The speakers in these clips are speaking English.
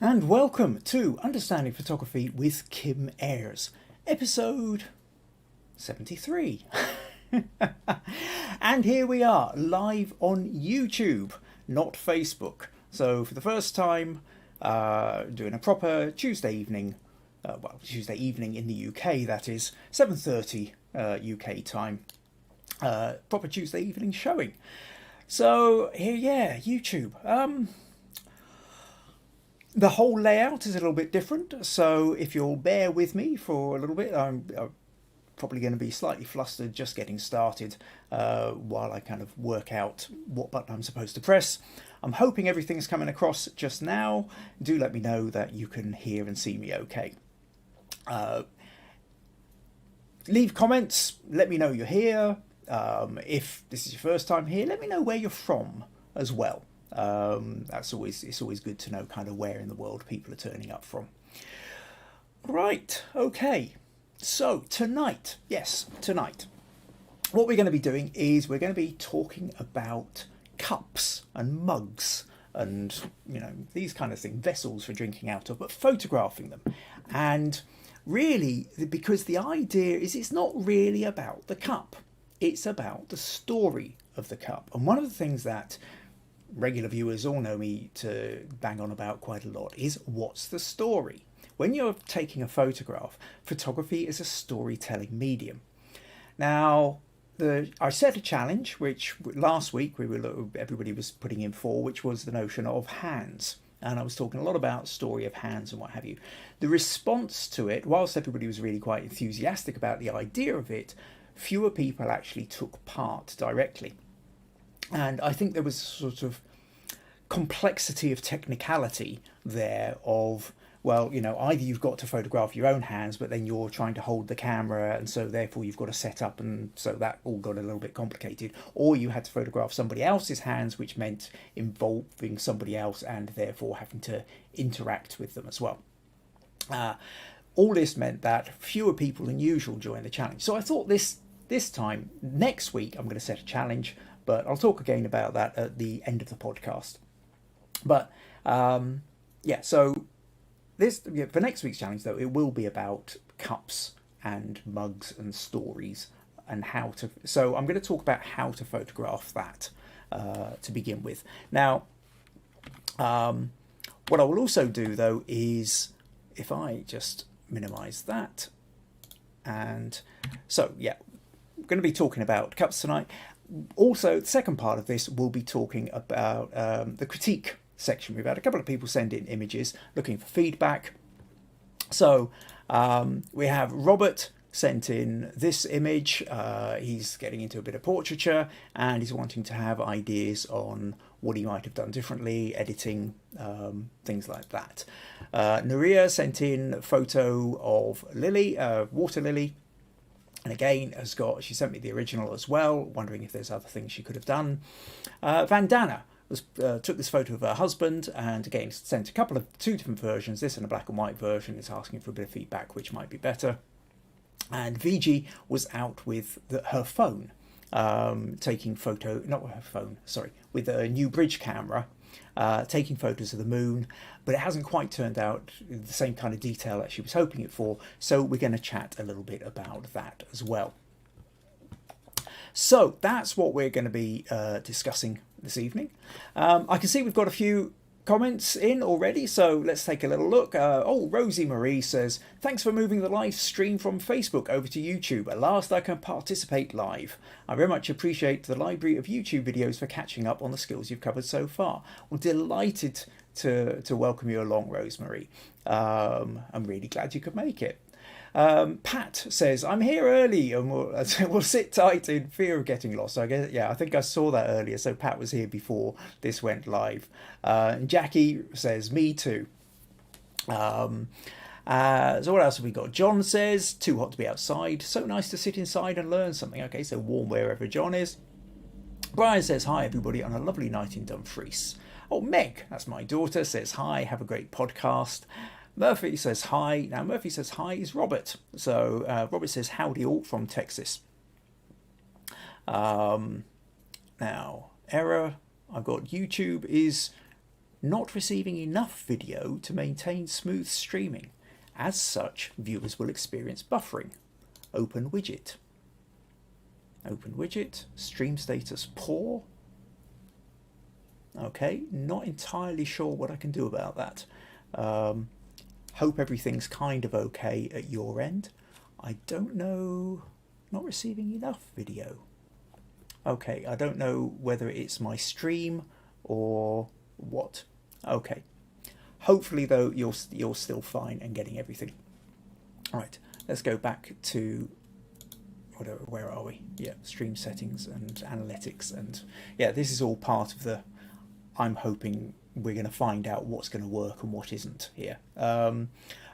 And welcome to Understanding Photography with Kim Ayres, episode 73. And here we are, live on YouTube, not Facebook. So for the first time, doing a proper Tuesday evening, Tuesday evening in the UK, that is, 7:30 UK time, proper Tuesday evening showing. So here, yeah, YouTube. The whole layout is a little bit different, so if you'll bear with me for a little bit, I'm probably going to be slightly flustered just getting started while I kind of work out what button I'm supposed to press. I'm hoping everything's coming across just now. Do let me know that you can hear and see me okay. Leave comments, let me know you're here. If this is your first time here, let me know where you're from as well. It's always good to know kind of where in the world people are turning up from. Right, okay. So tonight, what we're going to be doing is we're going to be talking about cups and mugs and, you know, these kind of things, vessels for drinking out of, but photographing them. And really, because the idea is it's not really about the cup. It's about the story of the cup. And one of the things that regular viewers all know me to bang on about quite a lot is what's the story? When you're taking a photograph, photography is a storytelling medium. Now, I set a challenge, which last week everybody was putting in for, which was the notion of hands. And I was talking a lot about story of hands and what have you. The response to it, whilst everybody was really quite enthusiastic about the idea of it, fewer people actually took part directly. And I think there was sort of complexity of technicality there of, well, you know, either you've got to photograph your own hands, but then you're trying to hold the camera, and so therefore you've got to set up, and so that all got a little bit complicated. Or you had to photograph somebody else's hands, which meant involving somebody else and therefore having to interact with them as well. All this meant that fewer people than usual joined the challenge. So I thought this time, next week, I'm going to set a challenge, but I'll talk again about that at the end of the podcast. But so for next week's challenge, though, it will be about cups and mugs and stories and how to. So I'm going to talk about how to photograph that to begin with. Now, what I will also do, though, is if I just minimize that, and so yeah, we're going to be talking about cups tonight. Also, the second part of this will be talking about the critique section. We've had a couple of people send in images looking for feedback. So we have Robert sent in this image. He's getting into a bit of portraiture and he's wanting to have ideas on what he might have done differently, editing, things like that. Nurije sent in a photo of Lily, water lily. And again, she sent me the original as well, wondering if there's other things she could have done. Vandana took this photo of her husband and again sent two different versions, this and a black and white version. It's asking for a bit of feedback, which might be better. And Viji was out with her phone, with a new bridge camera, taking photos of the moon, but it hasn't quite turned out the same kind of detail that she was hoping it for, so we're going to chat a little bit about that as well. So that's what we're going to be discussing this evening. I can see we've got a few comments in already, so let's take a little look. Rosie Marie says, thanks for moving the live stream from Facebook over to YouTube. At last I can participate live. I very much appreciate the library of YouTube videos for catching up on the skills you've covered so far. Well, delighted to welcome you along, Rosemary. I'm really glad you could make it. Pat says, I'm here early and we'll sit tight in fear of getting lost. So I guess, yeah, I think I saw that earlier. So Pat was here before this went live. And Jackie says, me too. So what else have we got? John says, too hot to be outside. So nice to sit inside and learn something. Okay, so warm wherever John is. Brian says, hi everybody on a lovely night in Dumfries. Oh, Meg, that's my daughter, says, hi, have a great podcast. Murphy says hi. Now, Murphy says hi is Robert. So Robert says howdy all from Texas. Now, error. I've got YouTube is not receiving enough video to maintain smooth streaming. As such, viewers will experience buffering. Open widget. Open widget. Stream status poor. Okay, not entirely sure what I can do about that. Hope everything's kind of okay at your end. I don't know. Not receiving enough video. Okay, I don't know whether it's my stream or what. Okay. Hopefully, though, you're still fine and getting everything. All right, let's go back to whatever. Where are we? Yeah, stream settings and analytics, and yeah, this is all part of the. I'm hoping we're going to find out what's going to work and what isn't here.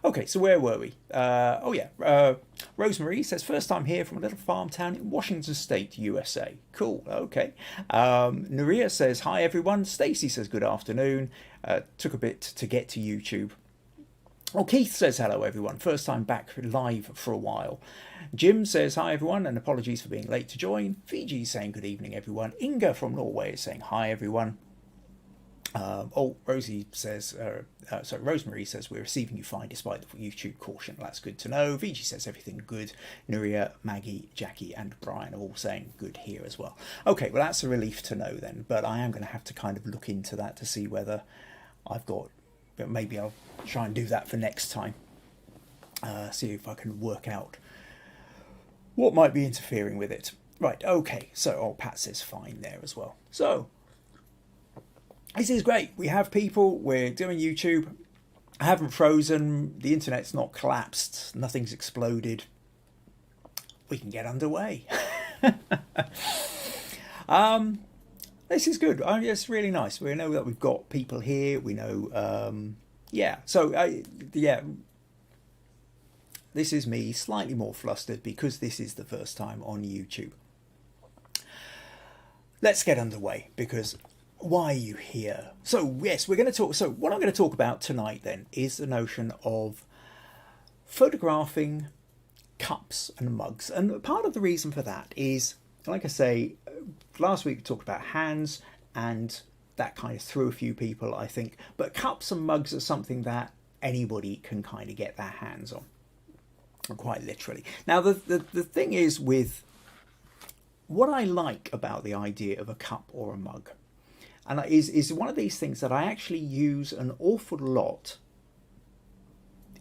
Okay, so where were we? Rosemary says, first time here from a little farm town in Washington State, USA. Cool, okay. Nurije says, hi everyone. Stacey says, good afternoon. Took a bit to get to YouTube. Oh, Keith says, hello everyone. First time back live for a while. Jim says, hi everyone, and apologies for being late to join. Viji saying, good evening everyone. Inga from Norway is saying, hi everyone. Rosemary says, we're receiving you fine despite the YouTube caution. That's good to know. Viji says everything good. Nurije, Maggie, Jackie and Brian are all saying good here as well. Okay, well that's a relief to know then, but I am going to have to kind of look into that to see whether I've got, but maybe I'll try and do that for next time. See if I can work out what might be interfering with it. Right, okay, so Pat says fine there as well. So this is great. We have people, we're doing YouTube. I haven't frozen, the internet's not collapsed, nothing's exploded. We can get underway. This is good. It's really nice. We know that we've got people here. We know, this is me slightly more flustered because this is the first time on YouTube. Let's get underway because why are you here? So yes, we're going to talk. So what I'm going to talk about tonight then is the notion of photographing cups and mugs. And part of the reason for that is, like I say, last week we talked about hands and that kind of threw a few people, I think. But cups and mugs are something that anybody can kind of get their hands on, quite literally. Now, the thing is with what I like about the idea of a cup or a mug, and is one of these things that I actually use an awful lot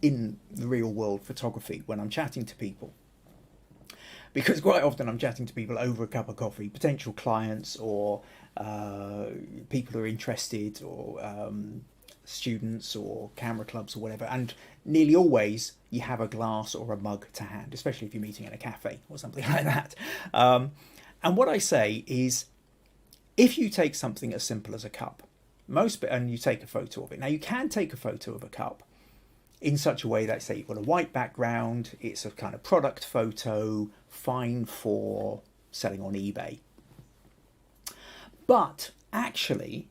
in the real world photography when I'm chatting to people. Because quite often I'm chatting to people over a cup of coffee, potential clients or people who are interested or students or camera clubs or whatever. And nearly always you have a glass or a mug to hand, especially if you're meeting in a cafe or something like that. And what I say is, if you take something as simple as a cup, and you take a photo of it. Now you can take a photo of a cup in such a way that, say, you've got a white background, it's a kind of product photo, fine for selling on eBay. But actually,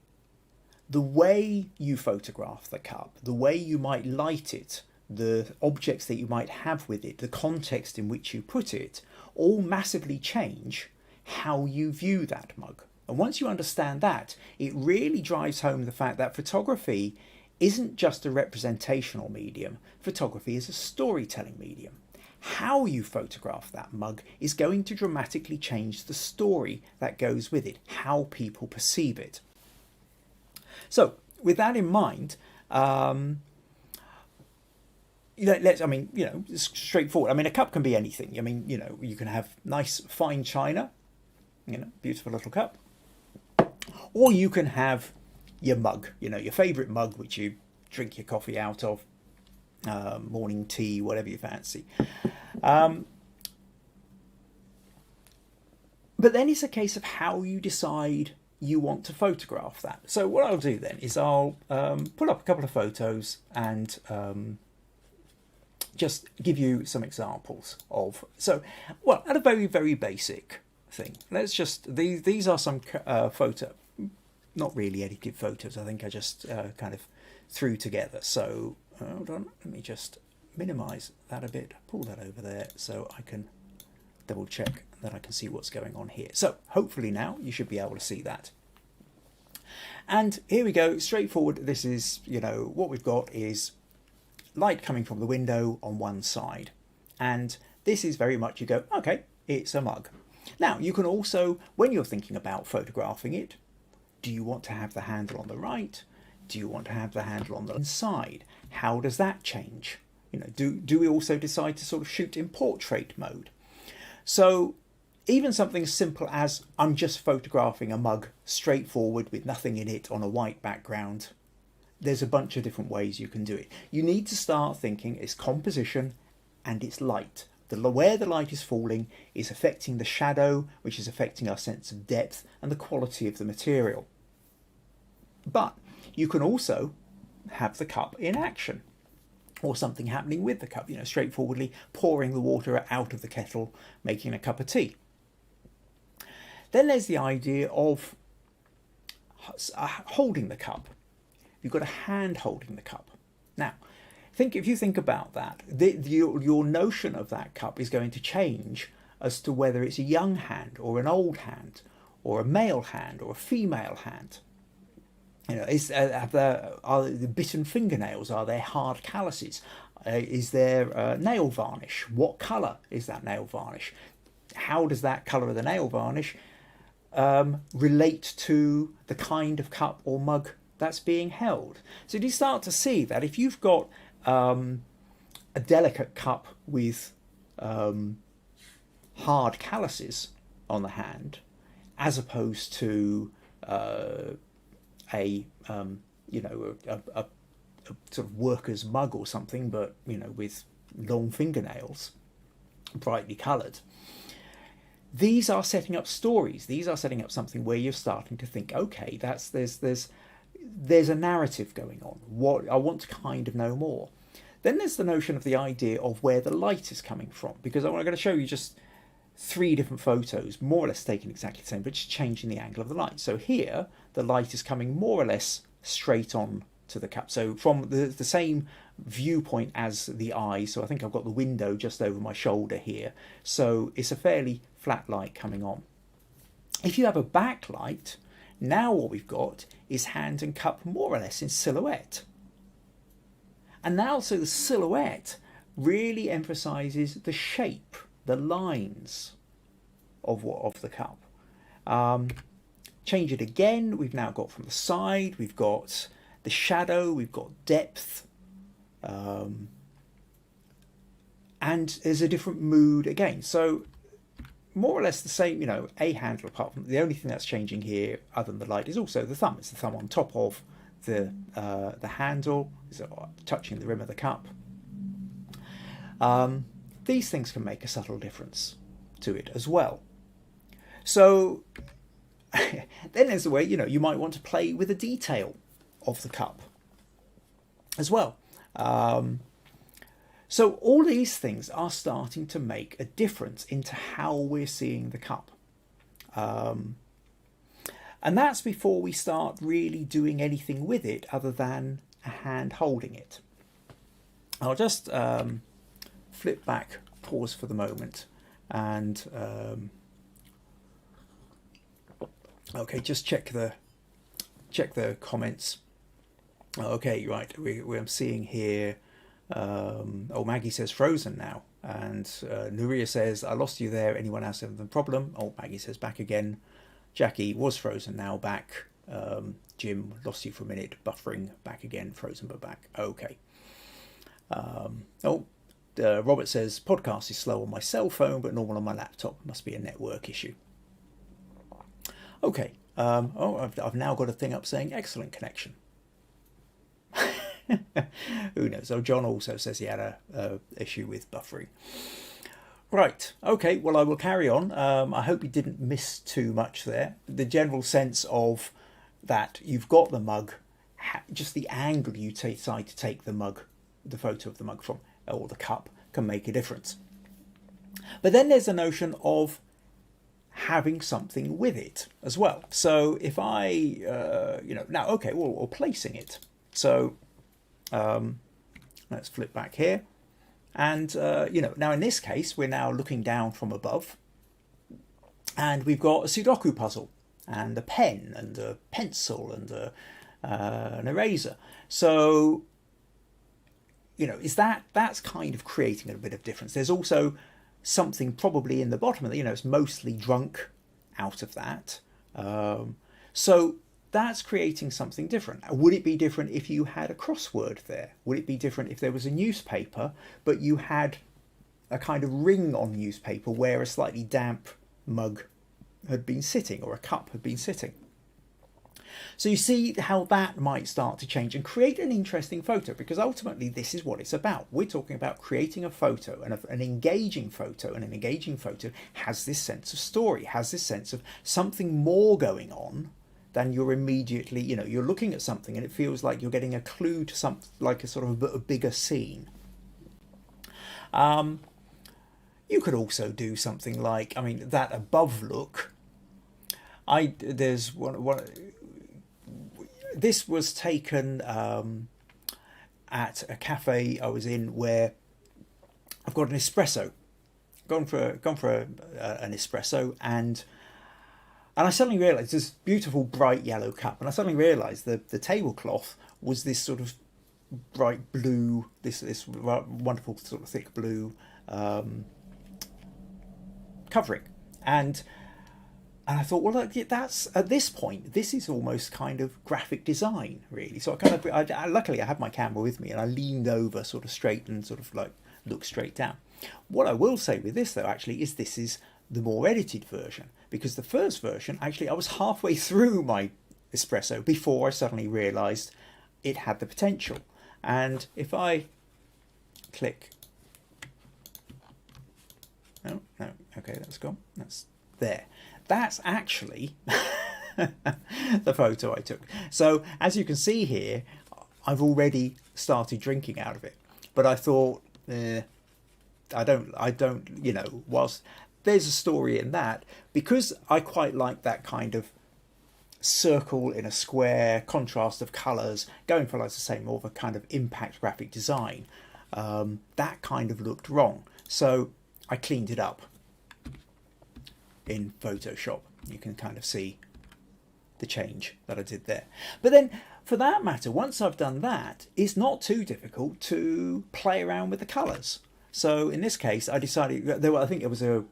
the way you photograph the cup, the way you might light it, the objects that you might have with it, the context in which you put it, all massively change how you view that mug. And once you understand that, it really drives home the fact that photography isn't just a representational medium. Photography is a storytelling medium. How you photograph that mug is going to dramatically change the story that goes with it, how people perceive it. So with that in mind, it's straightforward. I mean, a cup can be anything. I mean, you can have nice fine china, beautiful little cup. Or you can have your mug, your favourite mug, which you drink your coffee out of, morning tea, whatever you fancy. But then it's a case of how you decide you want to photograph that. So what I'll do then is I'll pull up a couple of photos and just give you some examples of. So, well, at a very, very basic thing, let's just, these are some photo, not really edited photos, I think I just kind of threw together. So hold on, let me just minimize that a bit, pull that over there so I can double check that I can see what's going on here. So hopefully now you should be able to see that. And here we go, straightforward. This is, what we've got is light coming from the window on one side. And this is very much, you go, okay, it's a mug. Now, you can also, when you're thinking about photographing it, do you want to have the handle on the right? Do you want to have the handle on the side? How does that change? Do we also decide to sort of shoot in portrait mode? So even something as simple as I'm just photographing a mug straightforward with nothing in it on a white background, there's a bunch of different ways you can do it. You need to start thinking it's composition and it's light. Where the light is falling is affecting the shadow, which is affecting our sense of depth and the quality of the material. But you can also have the cup in action, or something happening with the cup, straightforwardly pouring the water out of the kettle, making a cup of tea. Then there's the idea of holding the cup. You've got a hand holding the cup. Now, if you think about that, your notion of that cup is going to change as to whether it's a young hand or an old hand, or a male hand or a female hand. Are the bitten fingernails? Are there hard calluses? Is there nail varnish? What colour is that nail varnish? How does that colour of the nail varnish relate to the kind of cup or mug that's being held? So do you start to see that if you've got a delicate cup with hard calluses on the hand, as opposed to a sort of worker's mug or something, but with long fingernails, brightly coloured. These are setting up stories. These are setting up something where you're starting to think, okay, there's a narrative going on. What I want to kind of know more. Then there's the notion of the idea of where the light is coming from, because I'm going to show you just 3 different photos, more or less taken exactly the same, but just changing the angle of the light. So here, the light is coming more or less straight on to the cup. So from the same viewpoint as the eye. So I think I've got the window just over my shoulder here. So it's a fairly flat light coming on. If you have a backlight, now what we've got is hand and cup more or less in silhouette. And now, so the silhouette really emphasizes the shape, the lines of the cup. Change it again. We've now got from the side, we've got the shadow, we've got depth, and there's a different mood again. So more or less the same, a handle, apart from the only thing that's changing here other than the light is also the thumb. It's the thumb on top of the handle, so touching the rim of the cup. These things can make a subtle difference to it as well. So then there's the way, you might want to play with the detail of the cup as well. So all these things are starting to make a difference into how we're seeing the cup. And that's before we start really doing anything with it other than a hand holding it. I'll just flip back, pause for the moment, and okay, just check the comments. Okay, right, I'm seeing here. Maggie says frozen now, and Nurije says I lost you there. Anyone else having a problem? Maggie says back again. Jackie was frozen, now back. Jim, lost you for a minute, buffering, back again, frozen but back. Okay. Robert says podcast is slow on my cell phone but normal on my laptop. Must be a network issue. Okay. I've now got a thing up saying excellent connection. Who knows? John also says he had a issue with buffering. Right, okay, well, I will carry on. I hope you didn't miss too much there. The general sense of that you've got the mug, just the angle you decide to take the photo of the mug from, or the cup, can make a difference. But then there's the notion of having something with it as well. So if I, or placing it. So let's flip back here. And, now in this case, we're now looking down from above and we've got a Sudoku puzzle. and a pen and a pencil and an eraser. So, you know, that's kind of creating a bit of difference. There's also something probably in the bottom of it, you know, it's mostly drunk out of that. So that's creating something different. Would it be different if you had a crossword there? Would it be different if there was a newspaper, but you had a kind of ring on newspaper where a slightly damp mug had been sitting, or a cup had been sitting? So you see how that might start to change and create an interesting photo, because ultimately this is what it's about. We're talking about creating a photo, and an engaging photo, and an engaging photo has this sense of story, has this sense of something more going on than you're immediately, you know, you're looking at something and it feels like you're getting a clue to something, like a sort of a bigger scene. You could also do something like, I mean, that above look. There's one. This was taken at a cafe I was in, where I've got an espresso, gone for an espresso, and I suddenly realised this beautiful bright yellow cup, and I suddenly realised that the tablecloth was this sort of bright blue, this wonderful sort of thick blue covering, and I thought, well, that's, at this point, this is almost kind of graphic design, really. So luckily I had my camera with me, and I leaned over sort of straight and sort of like looked straight down. What I will say with this, though, actually, is this is the more edited version, because the first version, actually, I was halfway through my espresso before I suddenly realised it had the potential. And if I click, no, okay, that's gone. That's there. That's actually the photo I took. So as you can see here, I've already started drinking out of it. But I thought, I don't, you know, whilst there's a story in that, because I quite like that kind of circle in a square, contrast of colours, going for, like I say, more of a kind of impact graphic design, that kind of looked wrong. So I cleaned it up in Photoshop. You can kind of see the change that I did there. But then, for that matter, once I've done that, it's not too difficult to play around with the colours. So in this case, I decided, I think it was a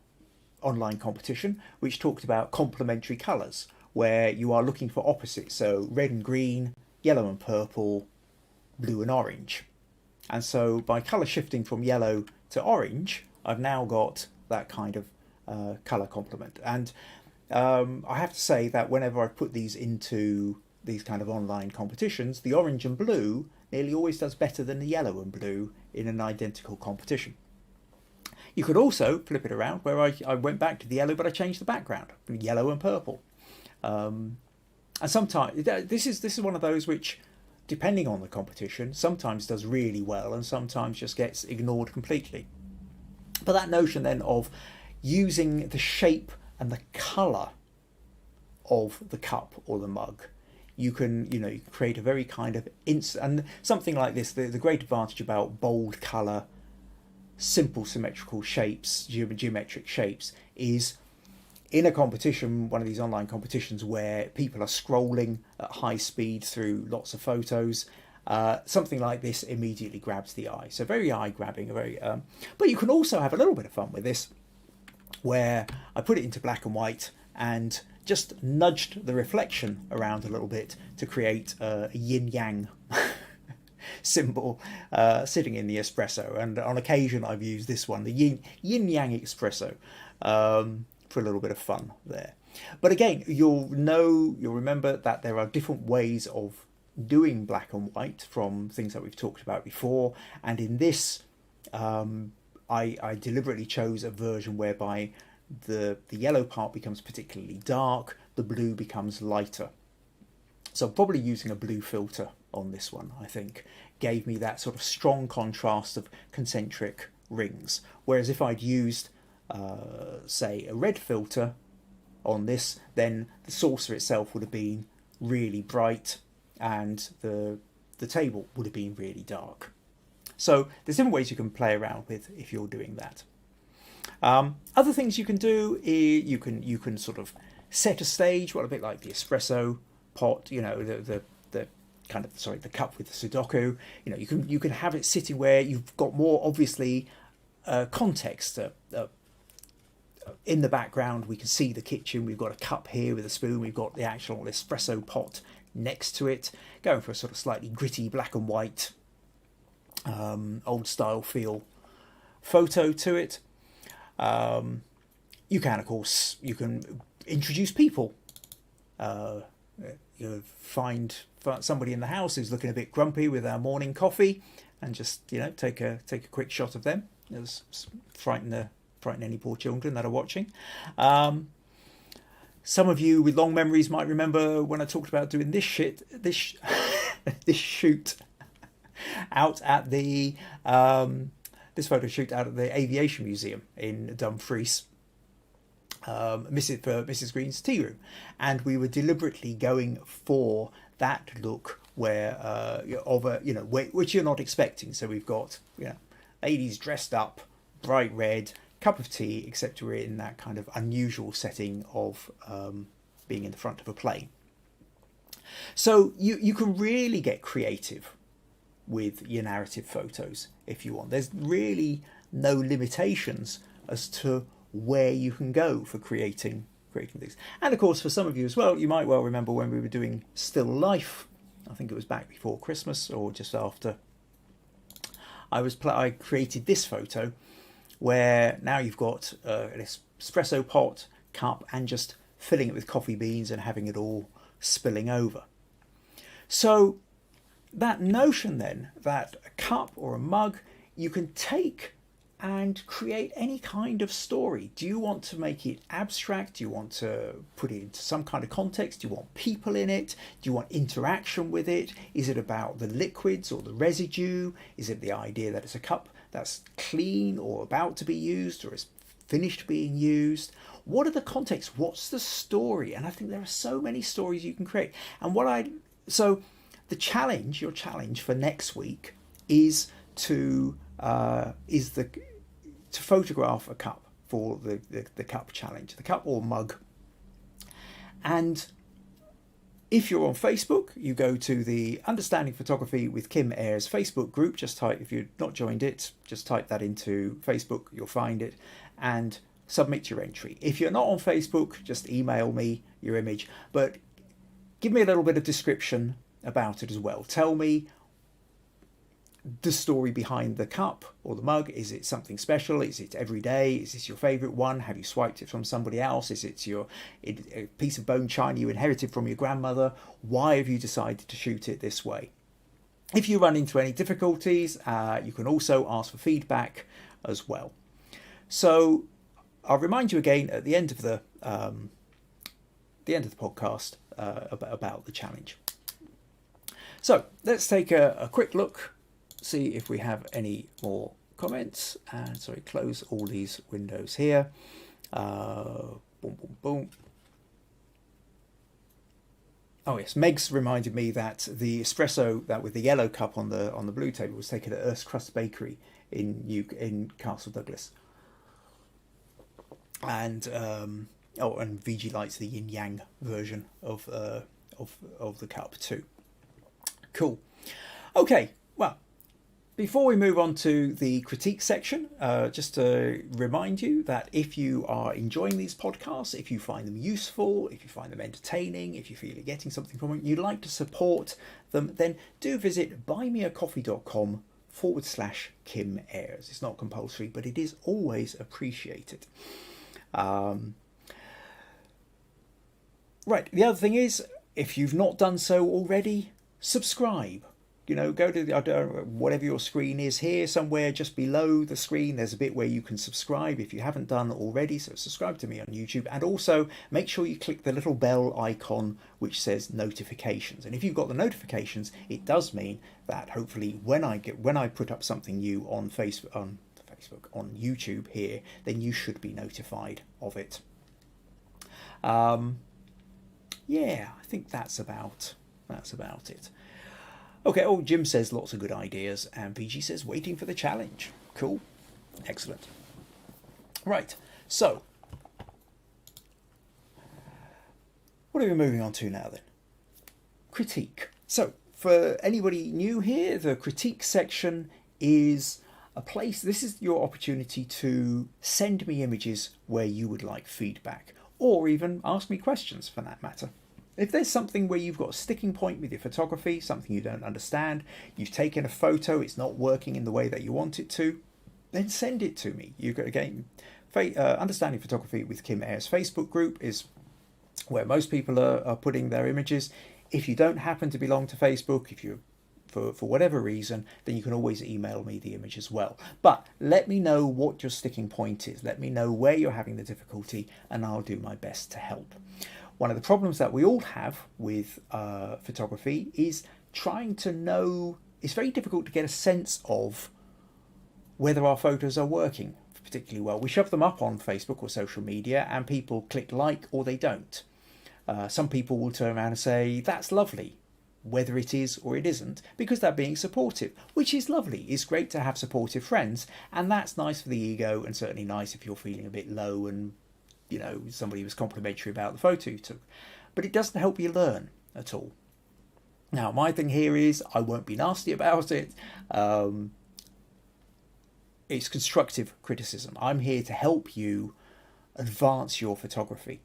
online competition which talked about complementary colours, where you are looking for opposites, so red and green, yellow and purple, blue and orange. And so by colour shifting from yellow to orange, I've now got that kind of colour complement. And I have to say that whenever I put these into these kind of online competitions, the orange and blue nearly always does better than the yellow and blue in an identical competition. You could also flip it around, where I went back to the yellow, but I changed the background from yellow and purple. And sometimes this is one of those which, depending on the competition, sometimes does really well and sometimes just gets ignored completely. But that notion then of using the shape and the colour of the cup or the mug, you can create a very kind of and something like this. The great advantage about bold colour, simple symmetrical shapes, geometric shapes, is in a competition, one of these online competitions where people are scrolling at high speed through lots of photos, something like this immediately grabs the eye. So very eye-grabbing, but you can also have a little bit of fun with this, where I put it into black and white and just nudged the reflection around a little bit to create a yin-yang symbol sitting in the espresso. And on occasion I've used this one, the yin-yang espresso, for a little bit of fun there. But again, you'll remember that there are different ways of doing black and white from things that we've talked about before. And in this, I deliberately chose a version whereby the yellow part becomes particularly dark, the blue becomes lighter. So probably using a blue filter on this one, I think, gave me that sort of strong contrast of concentric rings. Whereas if I'd used, say, a red filter on this, then the saucer itself would have been really bright and the table would have been really dark. So there's different ways you can play around with if you're doing that. Other things you can do is you can sort of set a stage, well, a bit like the espresso pot, you know, the kind of, sorry, the cup with the Sudoku. You know, you can have it sitting where you've got more obviously context. In the background, we can see the kitchen. We've got a cup here with a spoon. We've got the actual espresso pot next to it, going for a sort of slightly gritty black and white, old style feel photo to it. You can, of course, you can introduce people. You find somebody in the house who's looking a bit grumpy with our morning coffee, and just, you know, take a quick shot of them. Just frighten any poor children that are watching. Some of you with long memories might remember when I talked about doing this shoot out at the this photo shoot out at the Aviation Museum in Dumfries. For Mrs. Green's tea room, and we were deliberately going for that look where which you're not expecting. So we've got, you know, ladies dressed up, bright red, cup of tea, except we're in that kind of unusual setting of being in the front of a plane. So you can really get creative with your narrative photos if you want. There's really no limitations as to where you can go for creating things. And of course, for some of you as well, you might well remember when we were doing still life. I think it was back before Christmas or just after. I created this photo where now you've got an espresso pot, cup, and just filling it with coffee beans and having it all spilling over. So that notion then that a cup or a mug, you can take and create any kind of story. Do you want to make it abstract? Do you want to put it into some kind of context? Do you want people in it? Do you want interaction with it? Is it about the liquids or the residue? Is it the idea that it's a cup that's clean or about to be used or is finished being used? What are the contexts? What's the story? And I think there are so many stories you can create. And so your challenge for next week is to photograph a cup for the cup challenge, the cup or mug. And if you're on Facebook, you go to the Understanding Photography with Kim Ayres Facebook group. Just type, if you've not joined it, just type that into Facebook, you'll find it, and submit your entry. If you're not on Facebook, just email me your image, but give me a little bit of description about it as well. Tell me the story behind the cup or the mug. Is it something special? Is it every day? Is this your favorite one? Have you swiped it from somebody else? Is it a piece of bone china you inherited from your grandmother? Why have you decided to shoot it this way? If you run into any difficulties, you can also ask for feedback as well. So I'll remind you again at the end of the podcast about the challenge. So let's take a quick look, see if we have any more comments. And sorry, close all these windows here. Boom, boom, boom. Oh yes, Meg's reminded me that the espresso that with the yellow cup on the blue table was taken at Earth's Crust Bakery in Castle Douglas. And and Viji likes the yin yang version of the cup too. Cool. Okay, well, before we move on to the critique section, just to remind you that if you are enjoying these podcasts, if you find them useful, if you find them entertaining, if you feel you're getting something from them, you'd like to support them, then do visit buymeacoffee.com/Kim Ayres. It's not compulsory, but it is always appreciated. Right, the other thing is, if you've not done so already, subscribe. You know, go to whatever your screen is here, somewhere just below the screen, there's a bit where you can subscribe if you haven't done already. So subscribe to me on YouTube, and also make sure you click the little bell icon which says notifications. And if you've got the notifications, it does mean that hopefully when I put up something new on Facebook, on YouTube here, then you should be notified of it. Yeah, I think that's about it. Okay, Jim says lots of good ideas, and Viji says waiting for the challenge. Cool. Excellent. Right, so What are we moving on to now then? Critique. So for anybody new here, the critique section is a place, this is your opportunity to send me images where you would like feedback, or even ask me questions for that matter. If there's something where you've got a sticking point with your photography, something you don't understand, you've taken a photo, it's not working in the way that you want it to, then send it to me. You got again, Understanding Photography with Kim Ayres Facebook group is where most people are putting their images. If you don't happen to belong to Facebook, if you for whatever reason, then you can always email me the image as well. But let me know what your sticking point is. Let me know where you're having the difficulty, and I'll do my best to help. One of the problems that we all have with photography is trying to know, it's very difficult to get a sense of whether our photos are working particularly well. We shove them up on Facebook or social media and people click like or they don't. Some people will turn around and say, that's lovely, whether it is or it isn't, because they're being supportive, which is lovely. It's great to have supportive friends, and that's nice for the ego, and certainly nice if you're feeling a bit low and, you know, somebody was complimentary about the photo you took. But it doesn't help you learn at all. Now, my thing here is I won't be nasty about it. It's constructive criticism. I'm here to help you advance your photography.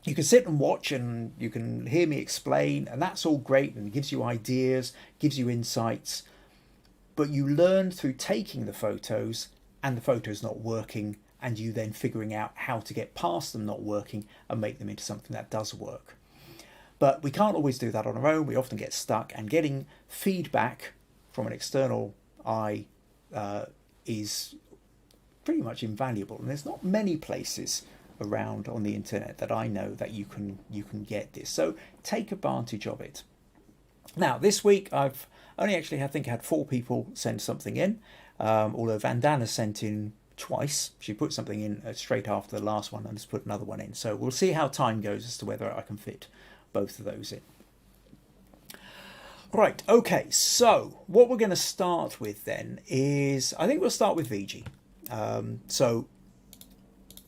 You can sit and watch and you can hear me explain, and that's all great, and it gives you ideas, gives you insights, but you learn through taking the photos and the photos not working, and you then figuring out how to get past them not working and make them into something that does work. But we can't always do that on our own. We often get stuck, and getting feedback from an external eye is pretty much invaluable, and there's not many places around on the internet that I know that you can get this, so take advantage of it. Now this week I've only actually had 4 people send something in, although Vandana sent in twice. She put something in straight after the last one and just put another one in, so we'll see how time goes as to whether I can fit both of those in. Right, okay, so what we're going to start with then is, I think we'll start with Viji. So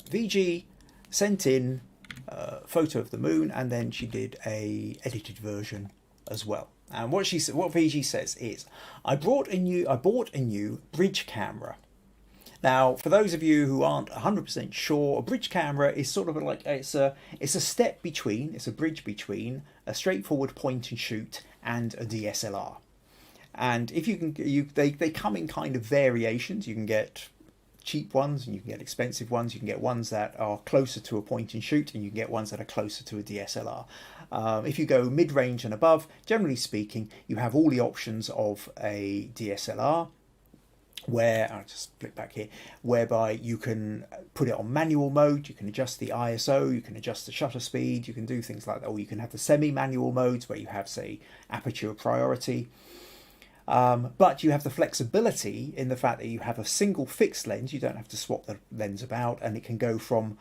Viji sent in a photo of the moon, and then she did a edited version as well. And what Viji says is, I bought a new bridge camera. Now, for those of you who aren't 100% sure, a bridge camera is sort of like it's a bridge between a straightforward point and shoot and a DSLR. And if they come in kind of variations. You can get cheap ones and you can get expensive ones. You can get ones that are closer to a point and shoot, and you can get ones that are closer to a DSLR. If you go mid-range and above, generally speaking, you have all the options of a DSLR, where I'll just flip back here, whereby you can put it on manual mode, you can adjust the ISO, you can adjust the shutter speed, you can do things like that, or you can have the semi-manual modes where you have, say, aperture priority. But you have the flexibility in the fact that you have a single fixed lens. You don't have to swap the lens about, and it can go from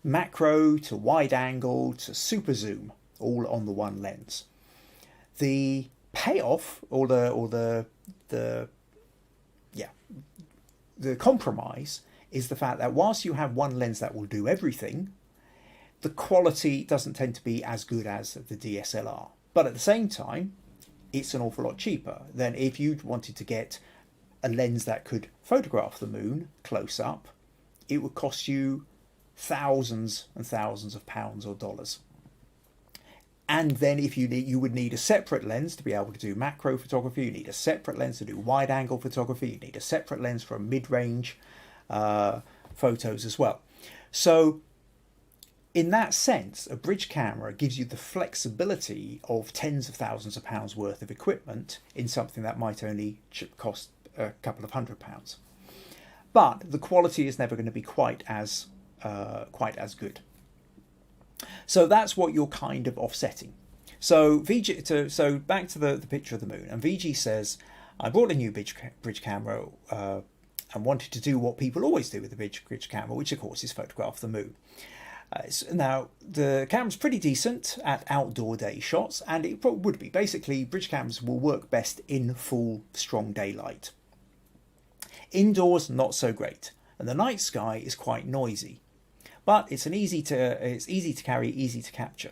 macro to wide angle to super zoom, all on the one lens. The payoff, or the compromise, is the fact that whilst you have one lens that will do everything, the quality doesn't tend to be as good as the DSLR. But at the same time, it's an awful lot cheaper than if you wanted to get a lens that could photograph the moon close up. It would cost you thousands and thousands of pounds or dollars. And then if you would need a separate lens to be able to do macro photography, you need a separate lens to do wide angle photography, you need a separate lens for mid-range photos as well. So in that sense, a bridge camera gives you the flexibility of tens of thousands of pounds worth of equipment in something that might only cost a couple of £100. But the quality is never going to be quite as good. So that's what you're kind of offsetting. So Viji, so back to the picture of the moon, and Viji says, I bought a new bridge camera and wanted to do what people always do with the bridge camera, which of course is photograph the moon. Now, the camera's pretty decent at outdoor day shots, and it probably would be. Basically, bridge cameras will work best in full, strong daylight. Indoors, not so great, and the night sky is quite noisy. But it's easy to carry, easy to capture.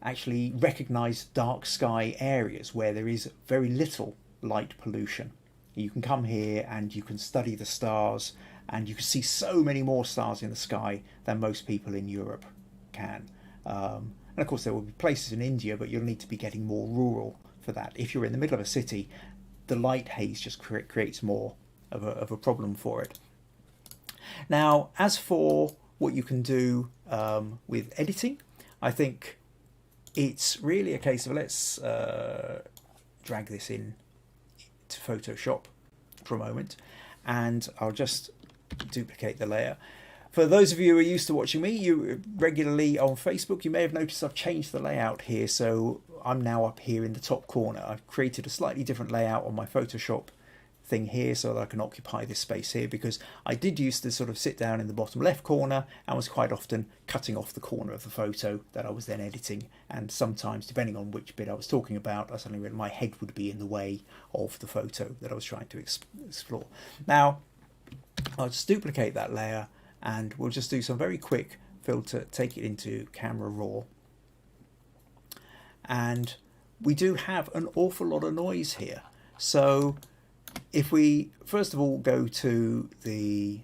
actually recognise dark sky areas where there is very little light pollution. You can come here and you can study the stars, and you can see so many more stars in the sky than most people in Europe can. And of course there will be places in India, but you'll need to be getting more rural for that. If you're in the middle of a city, the light haze just creates more of a problem for it. Now, as for what you can do with editing, I think it's really a case of, let's drag this in to Photoshop for a moment, and I'll just duplicate the layer. For those of you who are used to watching me regularly on Facebook, you may have noticed I've changed the layout here. So I'm now up here in the top corner. I've created a slightly different layout on my Photoshop thing here so that I can occupy this space here, because I did used to sort of sit down in the bottom left corner and was quite often cutting off the corner of the photo that I was then editing, and sometimes, depending on which bit I was talking about, I suddenly realized my head would be in the way of the photo that I was trying to explore. Now I'll just duplicate that layer, and we'll just do some very quick filter, take it into camera raw, and we do have an awful lot of noise here. So if we first of all go to the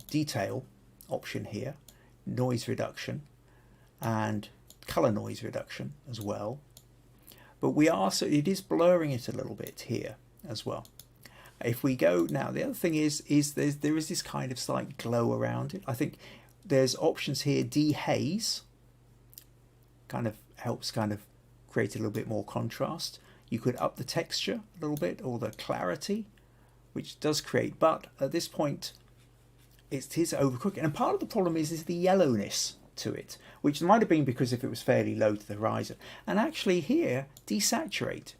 detail option here, noise reduction and color noise reduction as well, but so it is blurring it a little bit here as well. If we go now, the other thing is there is this kind of slight glow around it. I think there's options here. Dehaze kind of helps kind of create a little bit more contrast. You could up the texture a little bit, or the clarity, which does create, but at this point it is overcooking. And part of the problem is the yellowness to it, which might have been because if it was fairly low to the horizon. And actually here, desaturate,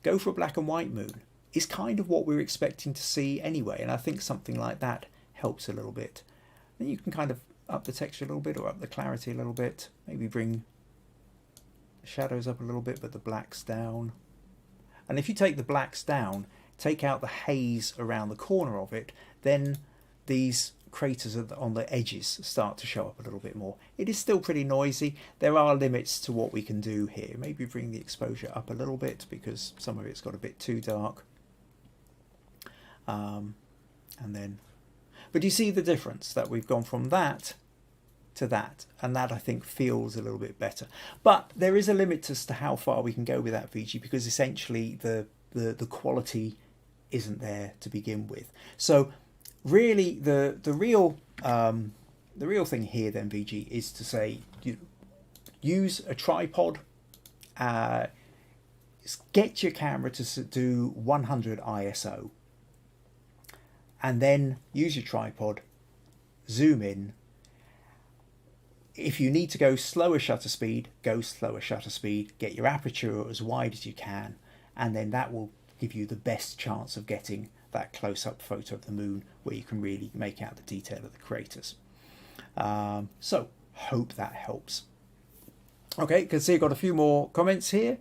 go for a black and white moon, is kind of what we're expecting to see anyway, and I think something like that helps a little bit. Then you can kind of up the texture a little bit, or up the clarity a little bit, maybe bring the shadows up a little bit but the blacks down. And if you take the blacks down, take out the haze around the corner of it, then these craters on the edges start to show up a little bit more. It is still pretty noisy. There are limits to what we can do here. Maybe bring the exposure up a little bit because some of it's got a bit too dark. But you see the difference, that we've gone from that to that, and that I think feels a little bit better. But there is a limit as to how far we can go with that Viji, because essentially the quality isn't there to begin with. So really the real thing here then, Viji, is to say use a tripod, get your camera to do 100 ISO, and then use your tripod, zoom in. If you need to go slower shutter speed, go slower shutter speed, get your aperture as wide as you can, and then that will give you the best chance of getting that close-up photo of the moon where you can really make out the detail of the craters. So hope that helps. Okay, you can see I've got a few more comments here.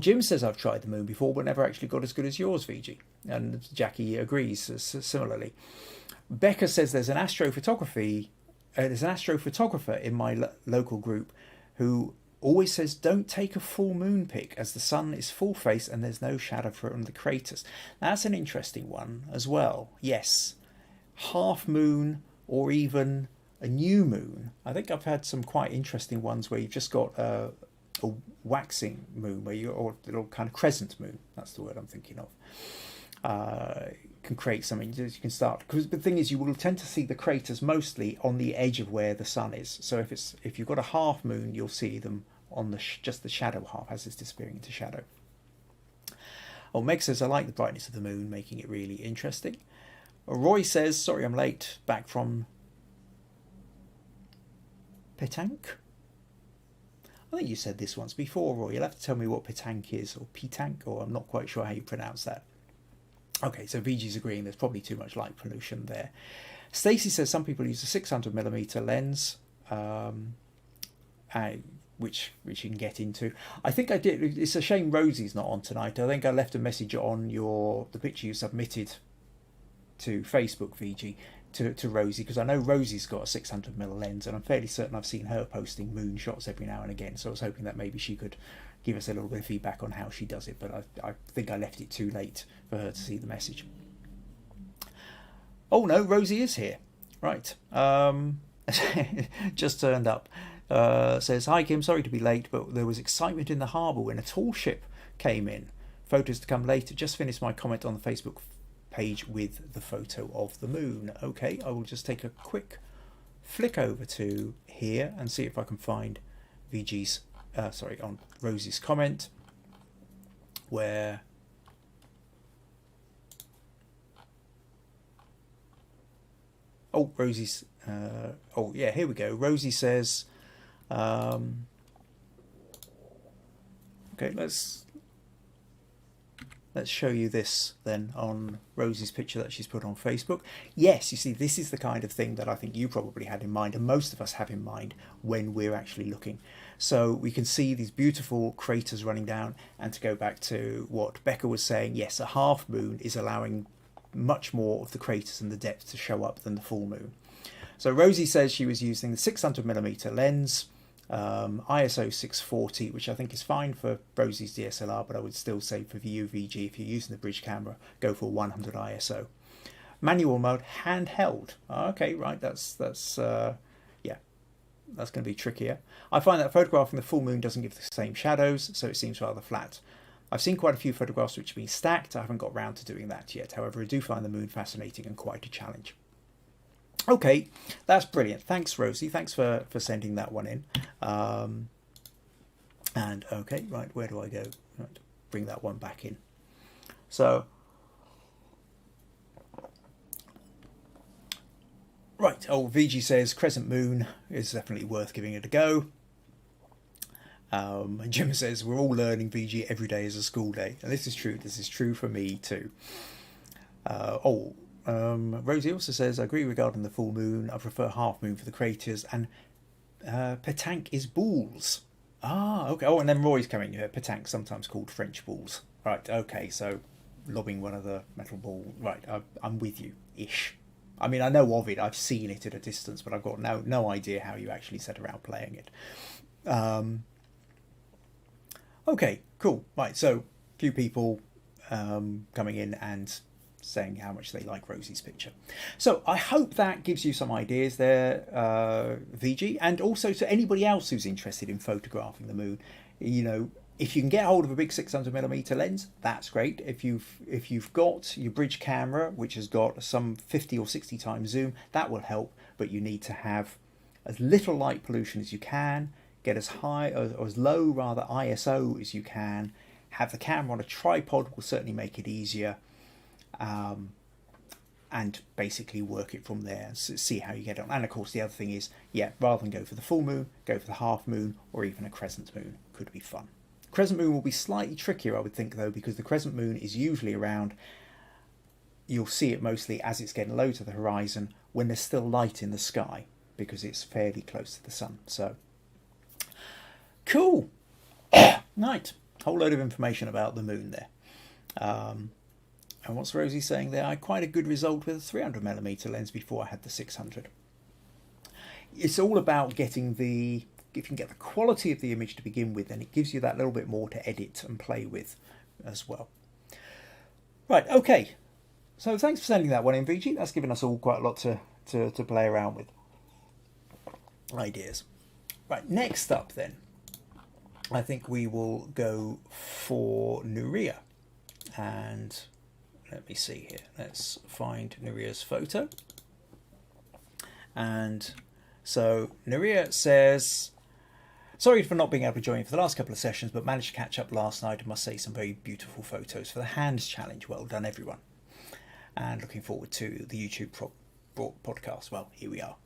Jim says I've tried the moon before but never actually got as good as yours, Viji. And Jackie agrees similarly. Becca says there's an astrophotographer in my local group who always says don't take a full moon pic as the sun is full face and there's no shadow from the craters. Now, that's an interesting one as well. Yes, half moon or even a new moon. I think I've had some quite interesting ones where you've just got a waxing moon, or a little kind of crescent moon. That's the word I'm thinking of. Can create something. You can start, because the thing is, you will tend to see the craters mostly on the edge of where the sun is. So if you've got a half moon, you'll see them on just the shadow half as it's disappearing into shadow. Meg says I like the brightness of the moon, making it really interesting. Roy says sorry I'm late, back from Petanque. I think you said this once before, Roy. You'll have to tell me what Petanque is, or Petanque, or I'm not quite sure how you pronounce that. Okay, so Viji's agreeing there's probably too much light pollution there. Stacey says some people use a 600mm lens, which you can get into. I think I did. It's a shame Rosie's not on tonight. I think I left a message on the picture you submitted to Facebook, Viji, to Rosie, because I know Rosie's got a 600mm lens, and I'm fairly certain I've seen her posting moon shots every now and again. So I was hoping that maybe she could give us a little bit of feedback on how she does it, but I think I left it too late for her to see the message. Oh no, Rosie is here. Right. Just turned up. Says, hi Kim, sorry to be late, but there was excitement in the harbour when a tall ship came in. Photos to come later. Just finished my comment on the Facebook page with the photo of the moon. Okay, I will just take a quick flick over to here and see if I can find Viji's, on Rosie's comment, where Rosie's, yeah, here we go. Rosie says, okay, let's show you this then on Rosie's picture that she's put on Facebook. Yes, you see, this is the kind of thing that I think you probably had in mind, and most of us have in mind when we're actually looking. So we can see these beautiful craters running down, and to go back to what Becca was saying, yes, a half moon is allowing much more of the craters and the depth to show up than the full moon. So Rosie says she was using the 600mm lens, ISO 640, which I think is fine for Rosie's DSLR, but I would still say for the UVG, if you're using the bridge camera, go for 100 ISO. Manual mode, handheld. Okay, right, that's yeah, that's going to be trickier. I find that photographing the full moon doesn't give the same shadows, so it seems rather flat. I've seen quite a few photographs which have been stacked. I haven't got round to doing that yet. However, I do find the moon fascinating and quite a challenge. Okay, that's brilliant. Thanks, Rosie. Thanks for sending that one in. And okay, right, where do I go? Right, bring that one back in. So, right, Viji says crescent moon is definitely worth giving it a go. And Jim says we're all learning, Viji, every day is a school day, and this is true. This is true for me too. Rosie also says, I agree regarding the full moon. I prefer half moon for the craters, and pétanque is balls. Okay. And then Roy's coming here. Pétanque, sometimes called French balls. Right, okay, so lobbing one of the metal ball. Right, I'm with you, ish. I mean, I know of it. I've seen it at a distance, but I've got no idea how you actually set around playing it. Okay, cool. Right, so a few people coming in and saying how much they like Rosie's picture. So I hope that gives you some ideas there, VG, and also to anybody else who's interested in photographing the moon. You know, if you can get hold of a big 600mm lens, that's great. If you've got your bridge camera, which has got some 50 or 60 times zoom, that will help, but you need to have as little light pollution as you can, get as high or as low rather ISO as you can, have the camera on a tripod will certainly make it easier, and basically work it from there, see how you get on. And of course the other thing is, yeah, rather than go for the full moon, go for the half moon or even a crescent moon. Could be fun. Crescent moon will be slightly trickier, I would think, though, because the crescent moon is usually around, you'll see it mostly as it's getting low to the horizon when there's still light in the sky, because it's fairly close to the sun. So cool. Right, whole load of information about the moon there. And what's Rosie saying there? I had quite a good result with a 300mm lens before I had the 600. It's all about getting if you can get the quality of the image to begin with, then it gives you that little bit more to edit and play with as well. Right, okay. So thanks for sending that one in, Viji. That's given us all quite a lot to play around with. Ideas. Right, next up then, I think we will go for Nurije. And let me see here. Let's find Nurije's photo. And so Nurije says, sorry for not being able to join for the last couple of sessions, but managed to catch up last night. I must say some very beautiful photos for the hands challenge. Well done, everyone. And looking forward to the YouTube podcast. Well, here we are.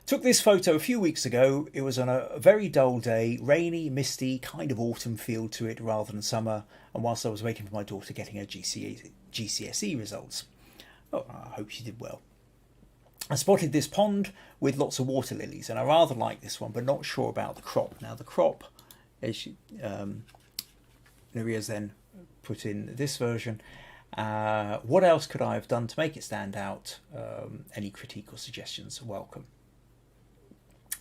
Took this photo a few weeks ago. It was on a very dull day, rainy, misty, kind of autumn feel to it rather than summer, and whilst I was waiting for my daughter getting her GCSE results. Oh, I hope she did well. I spotted this pond with lots of water lilies, and I rather like this one, but not sure about the crop. Now the crop, as Nurije's then put in this version, What else could I have done to make it stand out? Any critique or suggestions are welcome.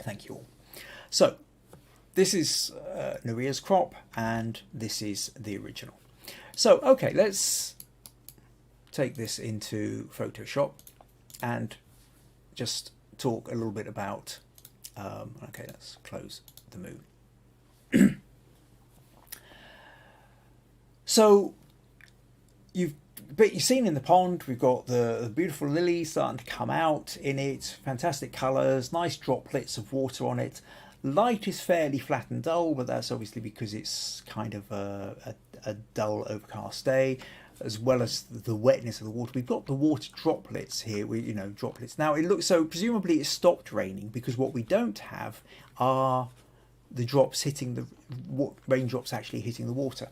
Thank you all. So this is Nurije's crop, and this is the original. So okay, let's take this into Photoshop and just talk a little bit about okay, let's close the moon. So you've seen in the pond, we've got the beautiful lilies starting to come out in it, fantastic colours, nice droplets of water on it. Light is fairly flat and dull, but that's obviously because it's kind of a dull, overcast day, as well as the wetness of the water. We've got the water droplets here, droplets. Now it looks, so presumably it stopped raining, because what we don't have are the drops hitting raindrops actually hitting the water,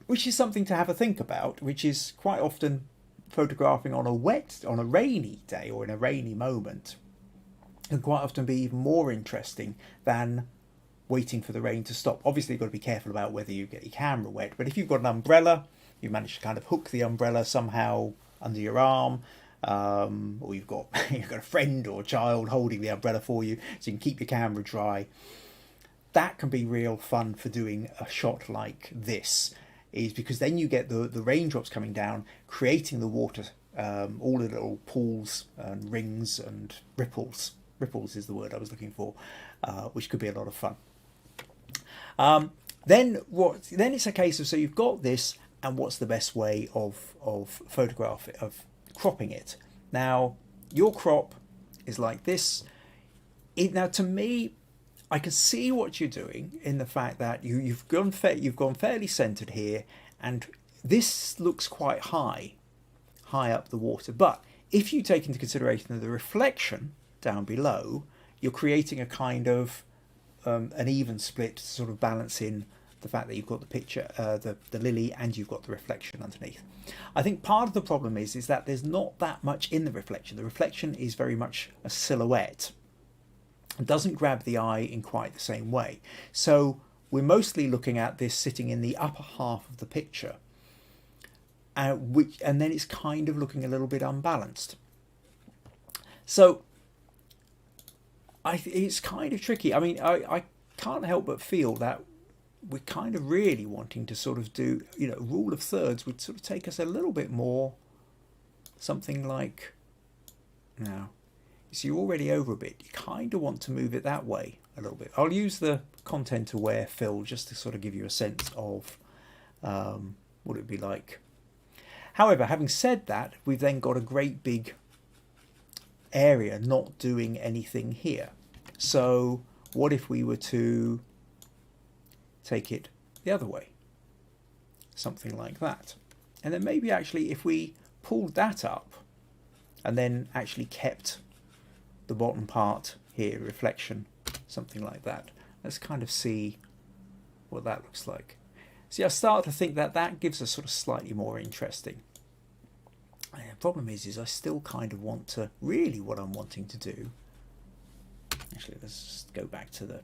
which is something to have a think about, which is quite often photographing on a rainy day or in a rainy moment can quite often be even more interesting than waiting for the rain to stop. Obviously, you've got to be careful about whether you get your camera wet, but if you've got an umbrella, you manage to kind of hook the umbrella somehow under your arm, or you've got a friend or child holding the umbrella for you so you can keep your camera dry. That can be real fun for doing a shot like this, is because then you get the raindrops coming down, creating the water, all the little pools and rings and ripples. Ripples is the word I was looking for, which could be a lot of fun. Then it's a case of, so you've got this, and what's the best way of cropping it? Now your crop is like this. Now to me, I can see what you're doing in the fact that you've gone fairly centered here, and this looks quite high up the water. But if you take into consideration the reflection down below, you're creating a kind of an even split to sort of balance in the fact that you've got the picture, the lily, and you've got the reflection underneath. I think part of the problem is that there's not that much in the reflection. The reflection is very much a silhouette. It doesn't grab the eye in quite the same way. So we're mostly looking at this sitting in the upper half of the picture, and then it's kind of looking a little bit unbalanced. So it's kind of tricky. I mean, I can't help but feel that we're kind of really wanting to sort of do, rule of thirds would sort of take us a little bit more, something like, now, so you're already over a bit. You kind of want to move it that way a little bit. I'll use the content aware fill just to sort of give you a sense of what it would be like. However, having said that, we've then got a great big area not doing anything here. So what if we were to take it the other way? Something like that. And then maybe actually if we pulled that up and then actually kept the bottom part here, reflection, something like that. Let's kind of see what that looks like. See, I start to think that that gives us sort of slightly more interesting. And the problem is I still kind of want to, really what I'm wanting to do, actually let's just go back to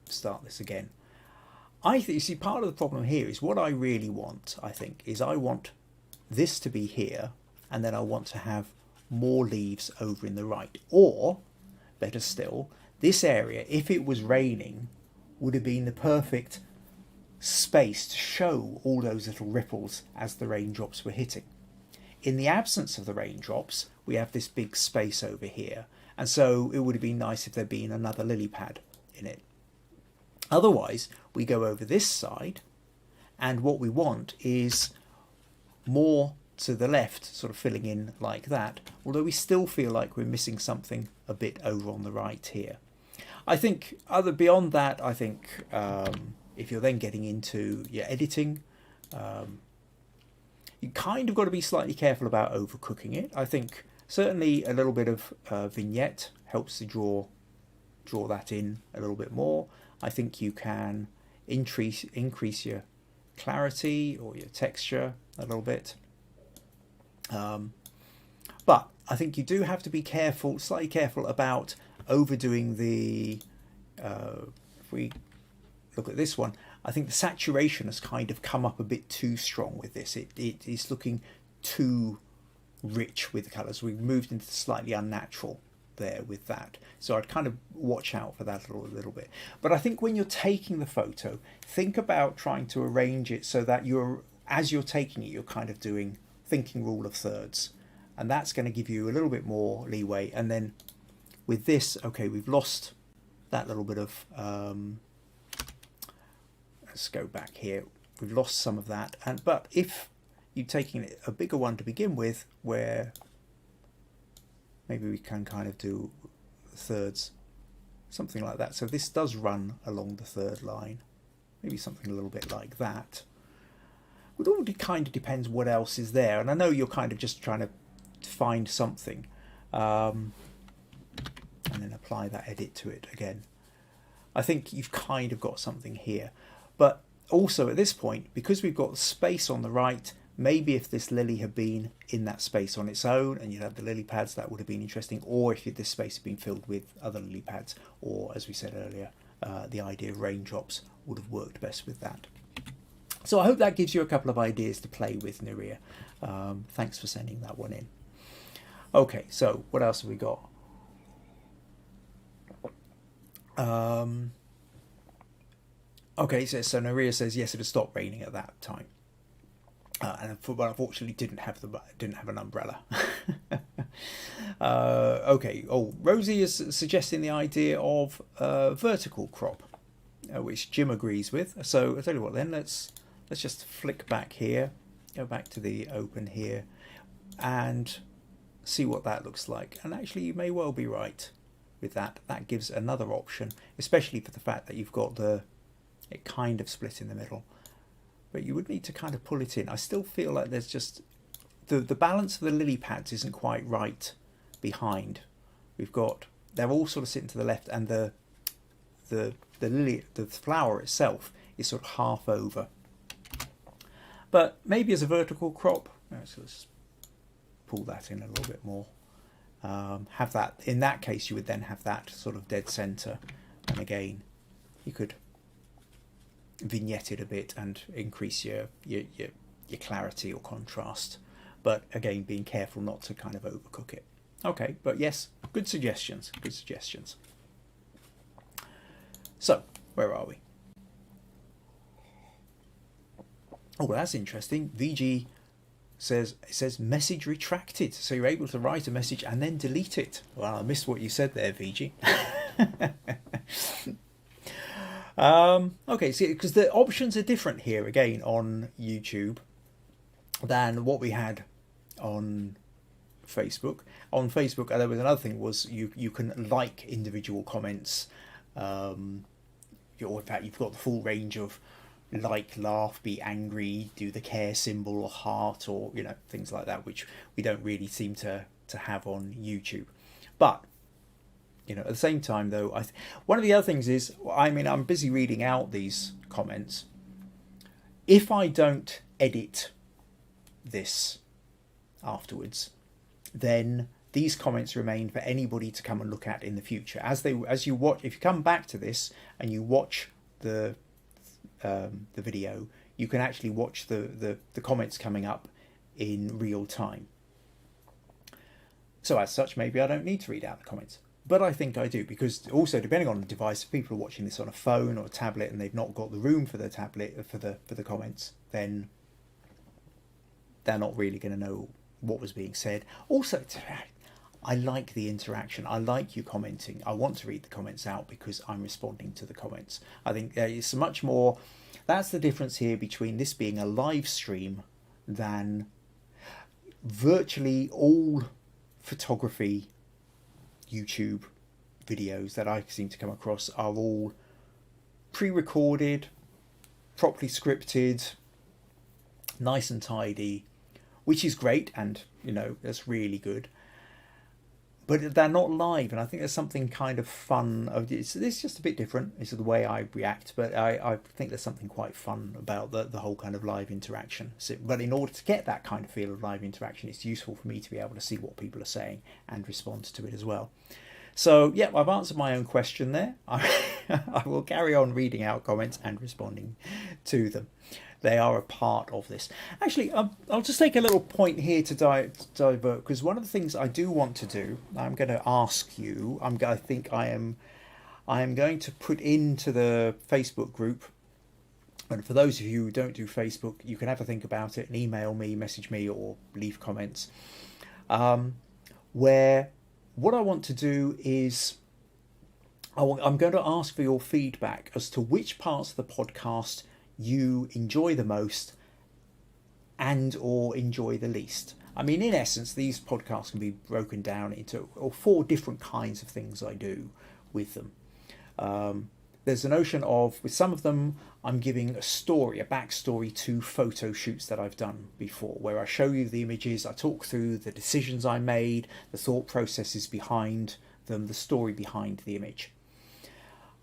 start this again. I think, you see, part of the problem here is what I really want, I think, is I want this to be here, and then I want to have more leaves over in the right. Or, better still, this area, if it was raining, would have been the perfect space to show all those little ripples as the raindrops were hitting. In the absence of the raindrops, we have this big space over here, and so it would have been nice if there'd been another lily pad in it. Otherwise, we go over this side, and what we want is more to the left, sort of filling in like that, although we still feel like we're missing something a bit over on the right here. I think beyond that, I think if you're then getting into your editing, you kind of got to be slightly careful about overcooking it. I think certainly a little bit of vignette helps to draw that in a little bit more. I think you can increase your clarity or your texture a little bit. But I think you do have to be careful, slightly careful about overdoing the, if we look at this one, I think the saturation has kind of come up a bit too strong with this. It is looking too rich with the colours. We've moved into slightly unnatural there with that. So I'd kind of watch out for that a little bit. But I think when you're taking the photo, think about trying to arrange it so that as you're taking it, you're kind of thinking rule of thirds. And that's going to give you a little bit more leeway. And then with this, okay, we've lost that little bit of, let's go back here. We've lost some of that. But if you're taking a bigger one to begin with, where maybe we can kind of do thirds, something like that. So this does run along the third line, maybe something a little bit like that. It all kind of depends what else is there. And I know you're kind of just trying to find something, and then apply that edit to it again. I think you've kind of got something here. But also at this point, because we've got space on the right, maybe if this lily had been in that space on its own and you'd had the lily pads, that would have been interesting. Or if this space had been filled with other lily pads, or as we said earlier, the idea of raindrops would have worked best with that. So I hope that gives you a couple of ideas to play with, Nurije. Thanks for sending that one in. Okay, so what else have we got? Okay, so Nurije says yes, it had stopped raining at that time, and unfortunately didn't have an umbrella. Okay. Oh, Rosie is suggesting the idea of vertical crop, which Jim agrees with. So I'll tell you what. Then let's just flick back here, go back to the open here, and see what that looks like. And actually, you may well be right with that. That gives another option, especially for the fact that you've got it kind of split in the middle, but you would need to kind of pull it in. I still feel like there's just the balance of the lily pads isn't quite right behind. They're all sort of sitting to the left, and the lily, the flower itself, is sort of half over. But maybe as a vertical crop, let's pull that in a little bit more. Have that, in that case, you would then have that sort of dead center, and again, you could vignette it a bit and increase your clarity or contrast, but again, being careful not to kind of overcook it. Okay, but yes, good suggestions. So where are we? Oh, well, that's interesting. Viji says, it says message retracted, so you're able to write a message and then delete it. Well, I missed what you said there, Viji. Okay, see, because the options are different here again on YouTube than what we had on Facebook. On Facebook, there was another thing, was you can like individual comments, or in fact you've got the full range of like, laugh, be angry, do the care symbol or heart, or things like that, which we don't really seem to have on YouTube. But at the same time, though, one of the other things is, I'm busy reading out these comments. If I don't edit this afterwards, then these comments remain for anybody to come and look at in the future. As you watch, if you come back to this and you watch the video, you can actually watch the comments coming up in real time. So as such, maybe I don't need to read out the comments. But I think I do, because also depending on the device, if people are watching this on a phone or a tablet and they've not got the room for the tablet for the comments, then they're not really going to know what was being said. Also, I like the interaction. I like you commenting. I want to read the comments out because I'm responding to the comments. I think it's much more. That's the difference here between this being a live stream than virtually all photography YouTube videos that I seem to come across are all pre-recorded, properly scripted, nice and tidy, which is great, and that's really good. But they're not live, and I think there's something kind of fun. It's just a bit different. It's the way I react, but I think there's something quite fun about the whole kind of live interaction. But in order to get that kind of feel of live interaction, it's useful for me to be able to see what people are saying and respond to it as well. So yeah, I've answered my own question there. I will carry on reading out comments and responding to them. They are a part of this. Actually, I'll just take a little point here to divert, because one of the things I do want to do, I'm going to ask you, I am going to put into the Facebook group, and for those of you who don't do Facebook, you can have a think about it and email me, message me, or leave comments, where what I want to do is I'm going to ask for your feedback as to which parts of the podcast you enjoy the most and or enjoy the least. I mean, in essence, these podcasts can be broken down into 4 different kinds of things I do with them. There's a notion of, with some of them, I'm giving a backstory to photo shoots that I've done before, where I show you the images, I talk through the decisions I made, the thought processes behind them, the story behind the image.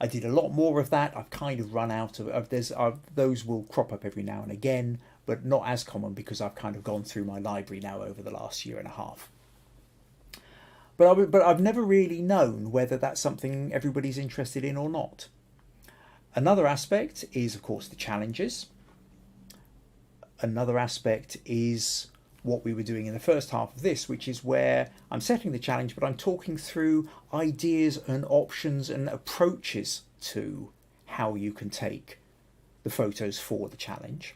I did a lot more of that. I've kind of run out of those will crop up every now and again, but not as common because I've kind of gone through my library now over the last year and a half. But I've never really known whether that's something everybody's interested in or not. Another aspect is, of course, the challenges. Another aspect is what we were doing in the first half of this, which is where I'm setting the challenge, but I'm talking through ideas and options and approaches to how you can take the photos for the challenge.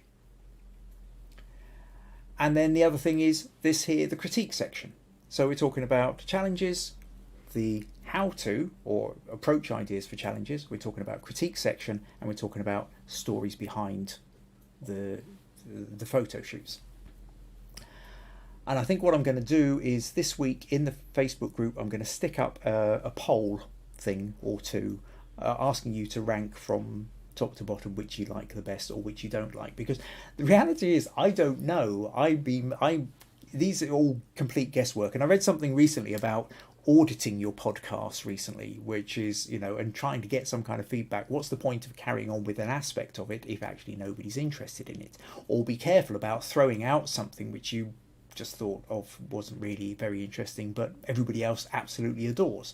And then the other thing is this here, the critique section. So we're talking about challenges, the how to or approach ideas for challenges. We're talking about critique section, and we're talking about stories behind the photo shoots. And I think what I'm going to do is this week in the Facebook group, I'm going to stick up a poll thing or two, asking you to rank from top to bottom which you like the best or which you don't like. Because the reality is, I don't know. These are all complete guesswork. And I read something recently about auditing your podcast recently, which is, and trying to get some kind of feedback. What's the point of carrying on with an aspect of it if actually nobody's interested in it? Or be careful about throwing out something which you just thought of wasn't really very interesting, but everybody else absolutely adores.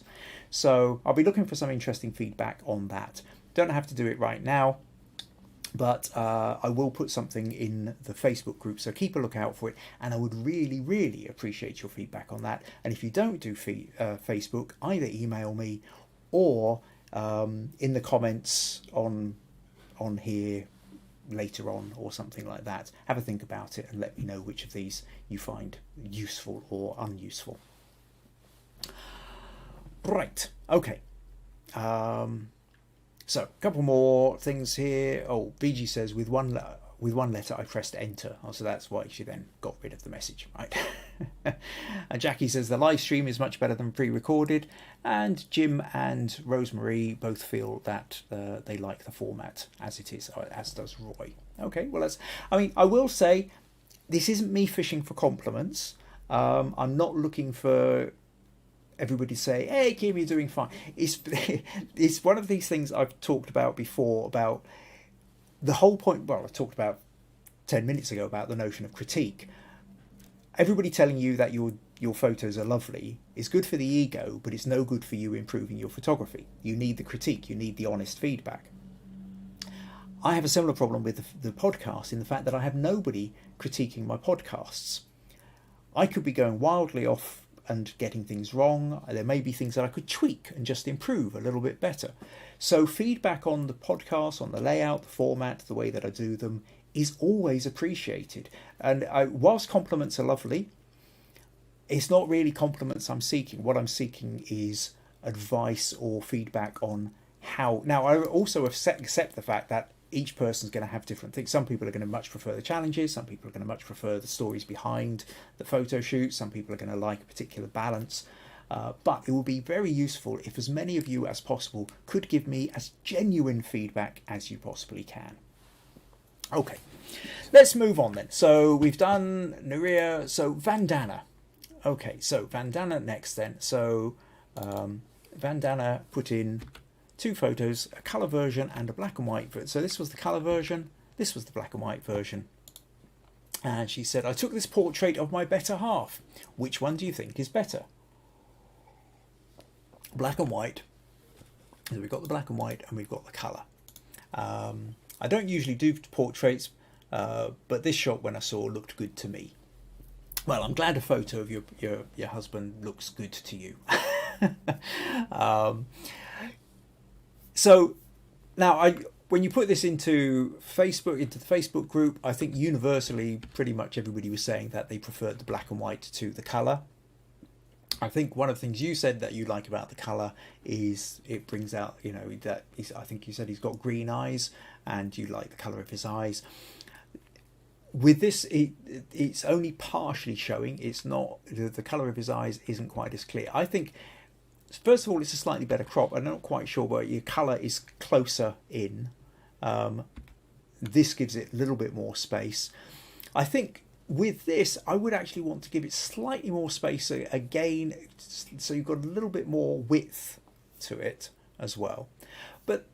So I'll be looking for some interesting feedback on that. Don't have to do it right now, but I will put something in the Facebook group, so keep a lookout for it, and I would really, really appreciate your feedback on that. And if you don't do Facebook, either email me or in the comments on here later on or something like that. Have a think about it and let me know which of these you find useful or unuseful. Right, okay. So a couple more things here. Oh, Viji says with one letter I pressed enter. Oh, so that's why she then got rid of the message, right? And Jackie says the live stream is much better than pre-recorded, and Jim and Rosemary both feel that they like the format as it is, as does Roy. Okay, well I will say this isn't me fishing for compliments. I'm not looking for everybody to say, hey Kim, you're doing fine. It's one of these things I've talked about before, about the whole point. Well, I talked about 10 minutes ago about the notion of critique. Everybody telling you that your photos are lovely is good for the ego, but it's no good for you improving your photography. You need the critique, you need the honest feedback. I have a similar problem with the podcast, in the fact that I have nobody critiquing my podcasts. I could be going wildly off and getting things wrong. There may be things that I could tweak and just improve a little bit better. So feedback on the podcast, on the layout, the format, the way that I do them, is always appreciated. And whilst compliments are lovely, it's not really compliments I'm seeking. What I'm seeking is advice or feedback on how. Now, I also accept the fact that each person's going to have different things. Some people are going to much prefer the challenges. Some people are going to much prefer the stories behind the photo shoot. Some people are going to like a particular balance. But it will be very useful if as many of you as possible could give me as genuine feedback as you possibly can. Okay, let's move on then. So we've done Nurije, so Vandana. Okay, so Vandana next then. So Vandana put in 2 photos, a colour version and a black and white version. So this was the colour version, this was the black and white version. And she said, I took this portrait of my better half. Which one do you think is better? Black and white So we've got the black and white and we've got the colour. I don't usually do portraits, but this shot when I saw looked good to me. Well, I'm glad a photo of your husband looks good to you. So now when you put this into the Facebook group, I think universally pretty much everybody was saying that they preferred the black and white to the colour. I think one of the things you said that you like about the colour is it brings out, that I think you said he's got green eyes and you like the colour of his eyes. With this, it's only partially showing. It's not, the colour of his eyes isn't quite as clear. I think, first of all, it's a slightly better crop. I'm not quite sure, but your colour is closer in. This gives it a little bit more space. I think with this, I would actually want to give it slightly more space again, so you've got a little bit more width to it as well. But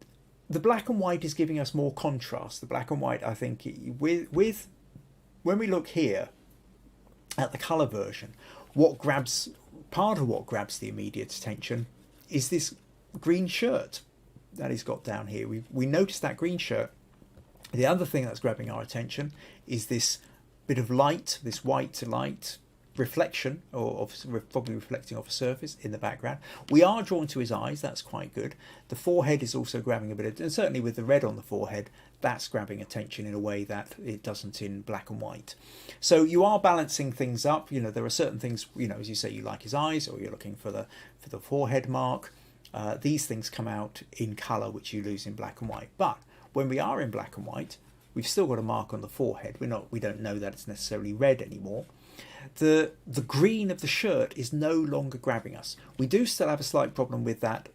the black and white is giving us more contrast. The black and white, I think, with when we look here at the colour version, part of what grabs the immediate attention is this green shirt that he's got down here. We notice that green shirt. The other thing that's grabbing our attention is this bit of light, this white light reflection, or probably reflecting off a surface in the background. We are drawn to his eyes, that's quite good. The forehead is also grabbing a bit, and certainly with the red on the forehead, that's grabbing attention in a way that it doesn't in black and white. So you are balancing things up. There are certain things, as you say, you like his eyes, or you're looking for the forehead mark. These things come out in colour, which you lose in black and white. But when we are in black and white, we've still got a mark on the forehead. We don't know that it's necessarily red anymore. The green of the shirt is no longer grabbing us. We do still have a slight problem with that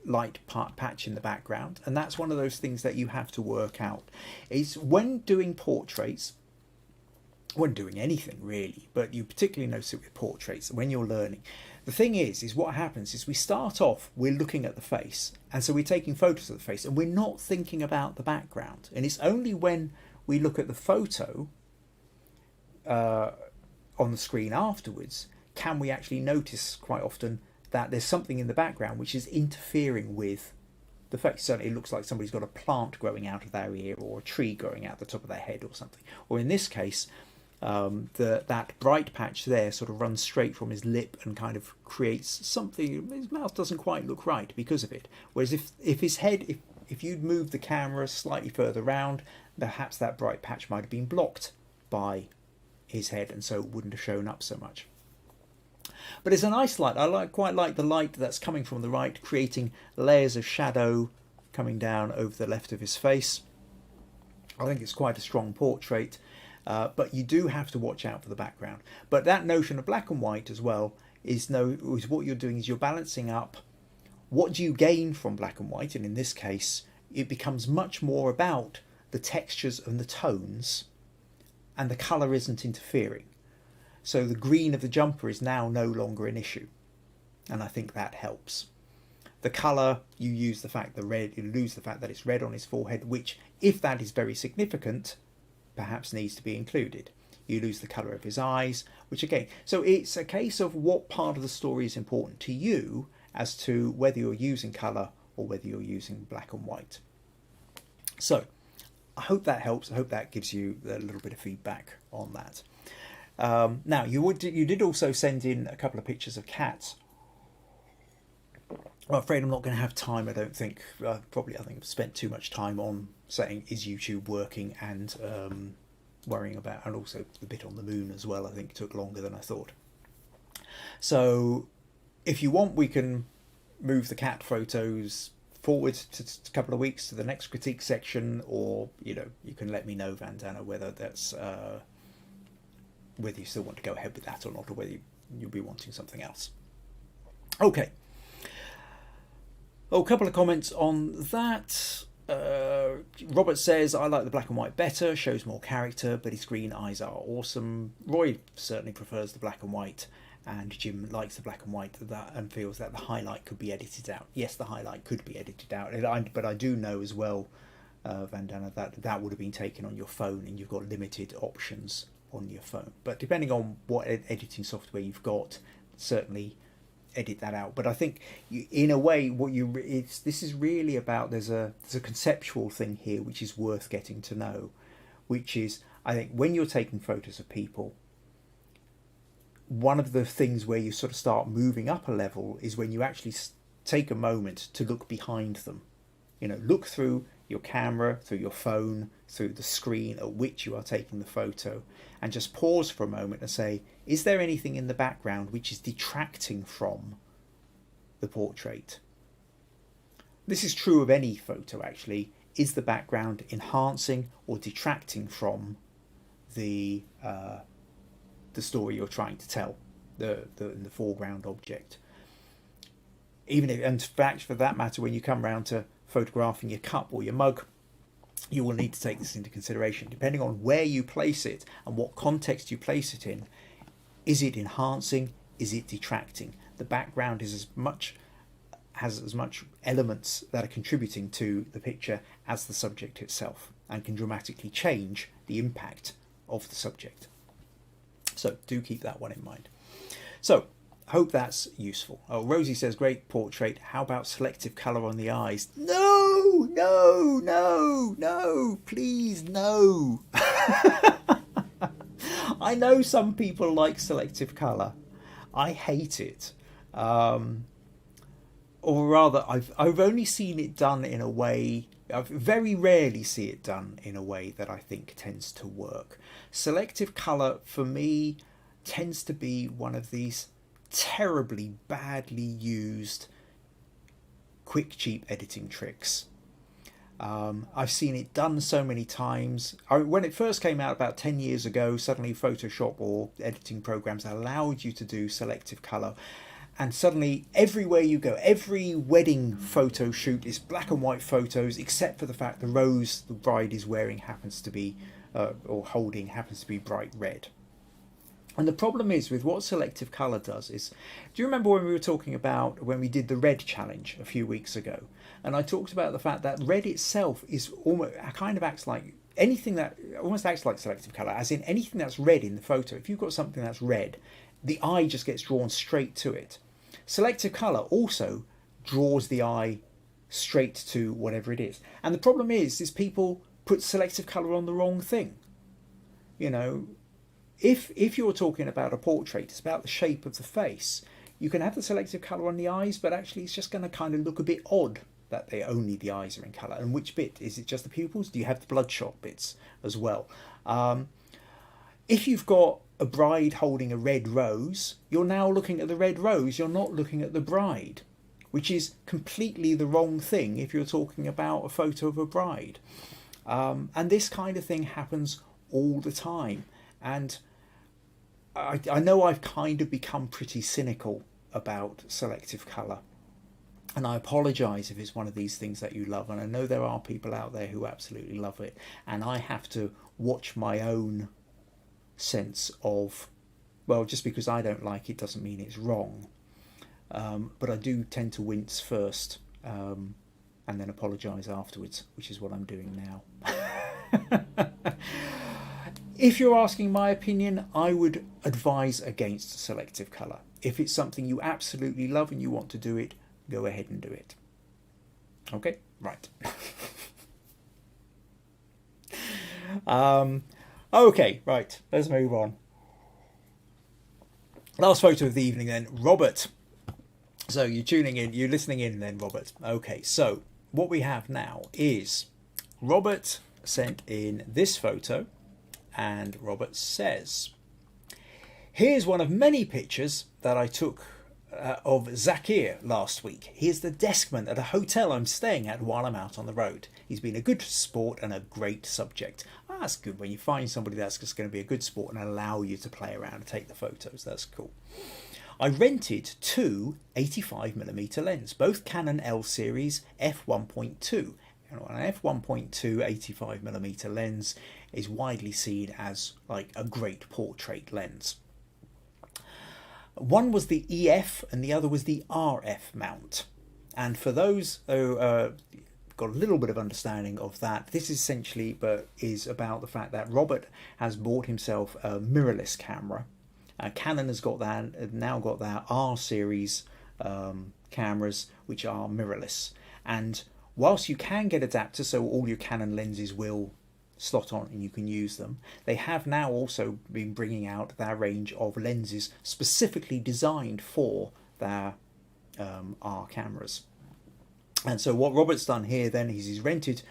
light patch in the background, and that's one of those things that you have to work out. Is when doing portraits, when doing anything really, but you particularly notice it with portraits when you're learning. The thing is what happens is we start off, we're looking at the face, and so we're taking photos of the face, and we're not thinking about the background. And it's only when we look at the photo on the screen afterwards can we actually notice quite often that there's something in the background which is interfering with the face. Certainly it looks like somebody's got a plant growing out of their ear, or a tree growing out the top of their head or something. Or in this case, that bright patch there sort of runs straight from his lip and kind of creates something. His mouth doesn't quite look right because of it. Whereas if his head, if you'd moved the camera slightly further round, perhaps that bright patch might have been blocked by his head, and so it wouldn't have shown up so much. But it's a nice light. I quite like the light that's coming from the right, creating layers of shadow coming down over the left of his face. I think it's quite a strong portrait. But you do have to watch out for the background. But that notion of black and white as well is what you're doing is you're balancing up what do you gain from black and white, and in this case it becomes much more about the textures and the tones, and the colour isn't interfering. So the green of the jumper is now no longer an issue, and I think that helps. The colour, you use the fact the red, you lose the fact that it's red on his forehead, which, if that is very significant, perhaps needs to be included. You lose the colour of his eyes, which again, so it's a case of what part of the story is important to you as to whether you're using colour or whether you're using black and white. So I hope that helps. I hope that gives you a little bit of feedback on that. Now you did also send in a couple of pictures of cats. I'm afraid I'm not going to have time. I don't think. I think I've spent too much time on saying is YouTube working and worrying about, and also the bit on the moon as well. I think took longer than I thought. So if you want, we can move the cat photos forward to a couple of weeks to the next critique section, or you can let me know, Vandana, whether that's whether you still want to go ahead with that or not, or whether you'll be wanting something else. Okay. Oh, a couple of comments on that. Robert says, I like the black and white better, shows more character, but his green eyes are awesome. Roy certainly prefers the black and white, and Jim likes the black and white and feels that the highlight could be edited out. Yes, the highlight could be edited out, but I do know as well, Vandana, that would have been taken on your phone, and you've got limited options on your phone. But depending on what editing software you've got, certainly edit that out. But I think in a way, this is really about, there's a conceptual thing here which is worth getting to know, which is, I think when you're taking photos of people, one of the things where you sort of start moving up a level is when you actually take a moment to look behind them. Look through your camera, through your phone, through the screen at which you are taking the photo, and just pause for a moment and say, is there anything in the background which is detracting from the portrait? This is true of any photo, actually. Is the background enhancing or detracting from the story you're trying to tell, the foreground object? Even if, and in fact, for that matter, when you come around to photographing your cup or your mug, you will need to take this into consideration. Depending on where you place it and what context you place it in, is it enhancing? Is it detracting? The background has as much elements that are contributing to the picture as the subject itself, and can dramatically change the impact of the subject. So do keep that one in mind. So hope that's useful. Oh, Rosie says, great portrait. How about selective colour on the eyes? No, no, no, no, please, no. I know some people like selective colour. I hate it. Or rather, I've only seen it done in a way, I very rarely see it done in a way that I think tends to work. Selective colour, for me, tends to be one of these terribly badly used quick, cheap editing tricks. I've seen it done so many times. When it first came out about 10 years ago, suddenly Photoshop or editing programs allowed you to do selective colour. And suddenly, everywhere you go, every wedding photo shoot is black and white photos, except for the fact the rose the bride is wearing happens to be, or holding, happens to be bright red. And the problem is with what selective colour does is, do you remember when we were talking about when we did the red challenge a few weeks ago? And I talked about the fact that red itself is almost, kind of acts like anything that, almost acts like selective colour, as in anything that's red in the photo. If you've got something that's red, the eye just gets drawn straight to it. Selective colour also draws the eye straight to whatever it is. And the problem is people put selective colour on the wrong thing. If you're talking about a portrait, it's about the shape of the face. You can have the selective colour on the eyes, but actually it's just going to kind of look a bit odd that only the eyes are in colour. And which bit? Is it just the pupils? Do you have the bloodshot bits as well? If you've got a bride holding a red rose, you're now looking at the red rose, you're not looking at the bride, which is completely the wrong thing if you're talking about a photo of a bride. And this kind of thing happens all the time. And I know I've kind of become pretty cynical about selective colour. And I apologise if it's one of these things that you love. And I know there are people out there who absolutely love it. And I have to watch my own sense of, well, just because I don't like it doesn't mean it's wrong. But I do tend to wince first and then apologise afterwards, which is what I'm doing now. If you're asking my opinion, I would advise against selective colour. If it's something you absolutely love and you want to do it, go ahead and do it. Okay, right. Okay, right, let's move on. Last photo of the evening then, Robert. So you're tuning in, you're listening in then, Robert. Okay, so what we have now is Robert sent in this photo, and Robert says, here's one of many pictures that I took of Zakir last week. Here's the deskman at a hotel I'm staying at while I'm out on the road. He's been a good sport and a great subject. That's good when you find somebody that's just going to be a good sport and allow you to play around and take the photos. That's cool. I rented two 85mm lens, both Canon L series f1.2. An f1.2 85mm lens is widely seen as like a great portrait lens. One was the EF and the other was the RF mount. And for those who got a little bit of understanding of that, this essentially is about the fact that Robert has bought himself a mirrorless camera. Canon has got that, now got their R series cameras which are mirrorless. And whilst you can get adapters, so all your Canon lenses will slot on and you can use them, they have now also been bringing out their range of lenses specifically designed for their R cameras. And so what Robert's done here then is he's rented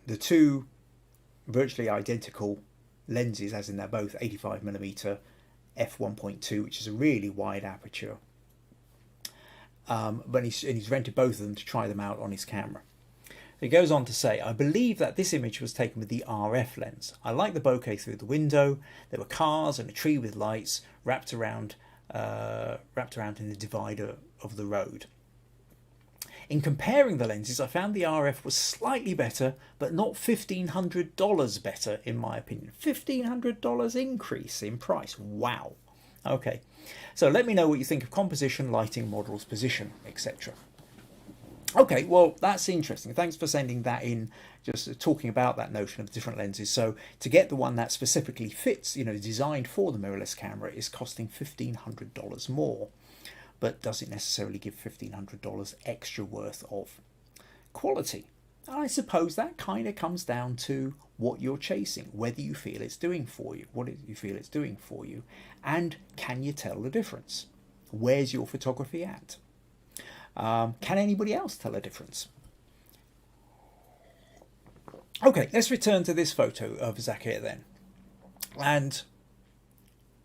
the two virtually identical lenses, as in they're both 85mm f1.2, which is a really wide aperture, but he's rented both of them to try them out on his camera. He goes on to say, I believe that this image was taken with the RF lens. I like the bokeh through the window. There were cars and a tree with lights wrapped around in the divider of the road. In comparing the lenses, I found the RF was slightly better, but not $1,500 better, in my opinion. $1,500 increase in price. Wow. Okay, so let me know what you think of composition, lighting, models, position, etc. Okay, well, that's interesting. Thanks for sending that in, just talking about that notion of different lenses. So to get the one that specifically fits, designed for the mirrorless camera, is costing $1,500 more, but doesn't necessarily give $1,500 extra worth of quality. I suppose that kind of comes down to what you're chasing, whether you feel it's doing for you, what you feel it's doing for you, and can you tell the difference? Where's your photography at? Can anybody else tell a difference? Okay, let's return to this photo of Zach here then. And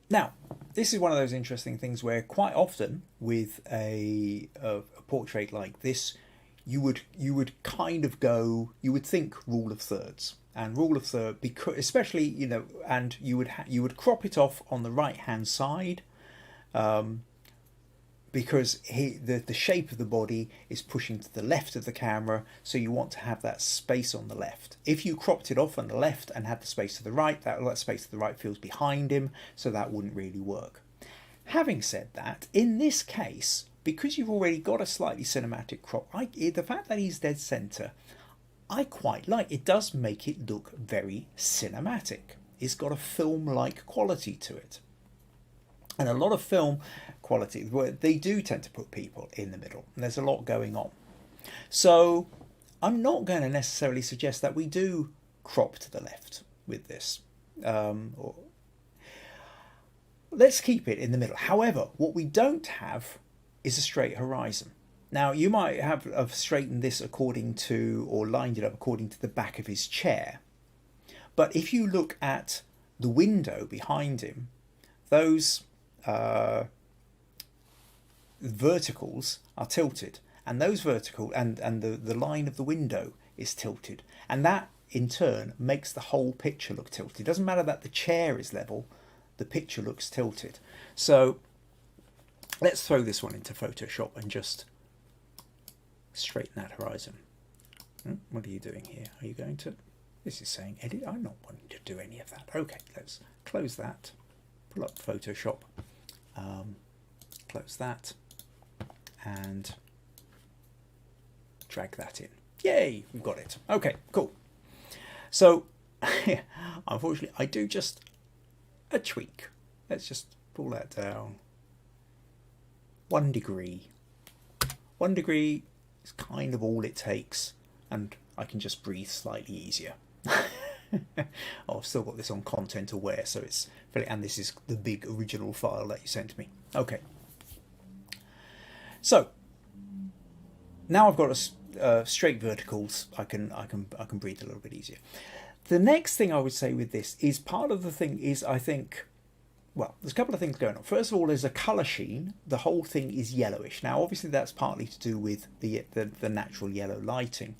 now, this is one of those interesting things where quite often with a portrait like this, you would kind of go, you would think rule of thirds. And rule of third, because especially, and you would crop it off on the right hand side, because the shape of the body is pushing to the left of the camera, so you want to have that space on the left. If you cropped it off on the left and had the space to the right, that space to the right feels behind him, so that wouldn't really work. Having said that, in this case, because you've already got a slightly cinematic crop, the fact that he's dead center, I quite like. It does make it look very cinematic. It's got a film-like quality to it. And a lot of film quality, they do tend to put people in the middle, and there's a lot going on. So I'm not going to necessarily suggest that we do crop to the left with this. Let's keep it in the middle. However, what we don't have is a straight horizon. Now, you might have straightened this according to, or lined it up according to the back of his chair. But if you look at the window behind him, those verticals are tilted, and those vertical and the line of the window is tilted, and that in turn makes the whole picture look tilted. It doesn't matter that the chair is level, the picture looks tilted. So let's throw this one into Photoshop and just straighten that horizon. What are you doing here? Are you going to, this is saying edit. I'm not wanting to do any of that. Okay, let's close that, pull up Photoshop, close that, and drag that in. Yay, we've got it. Okay, cool. So unfortunately I do just a tweak. Let's just pull that down 1 degree. 1 degree is kind of all it takes, and I can just breathe slightly easier. Oh, I've still got this on content aware, so it's fairly, and this is the big original file that you sent me. Okay. So now I've got a straight verticals. I can breathe a little bit easier. The next thing I would say with this is, part of the thing is, I think, well, there's a couple of things going on. First of all, there's a colour sheen. The whole thing is yellowish. Now, obviously, that's partly to do with the natural yellow lighting,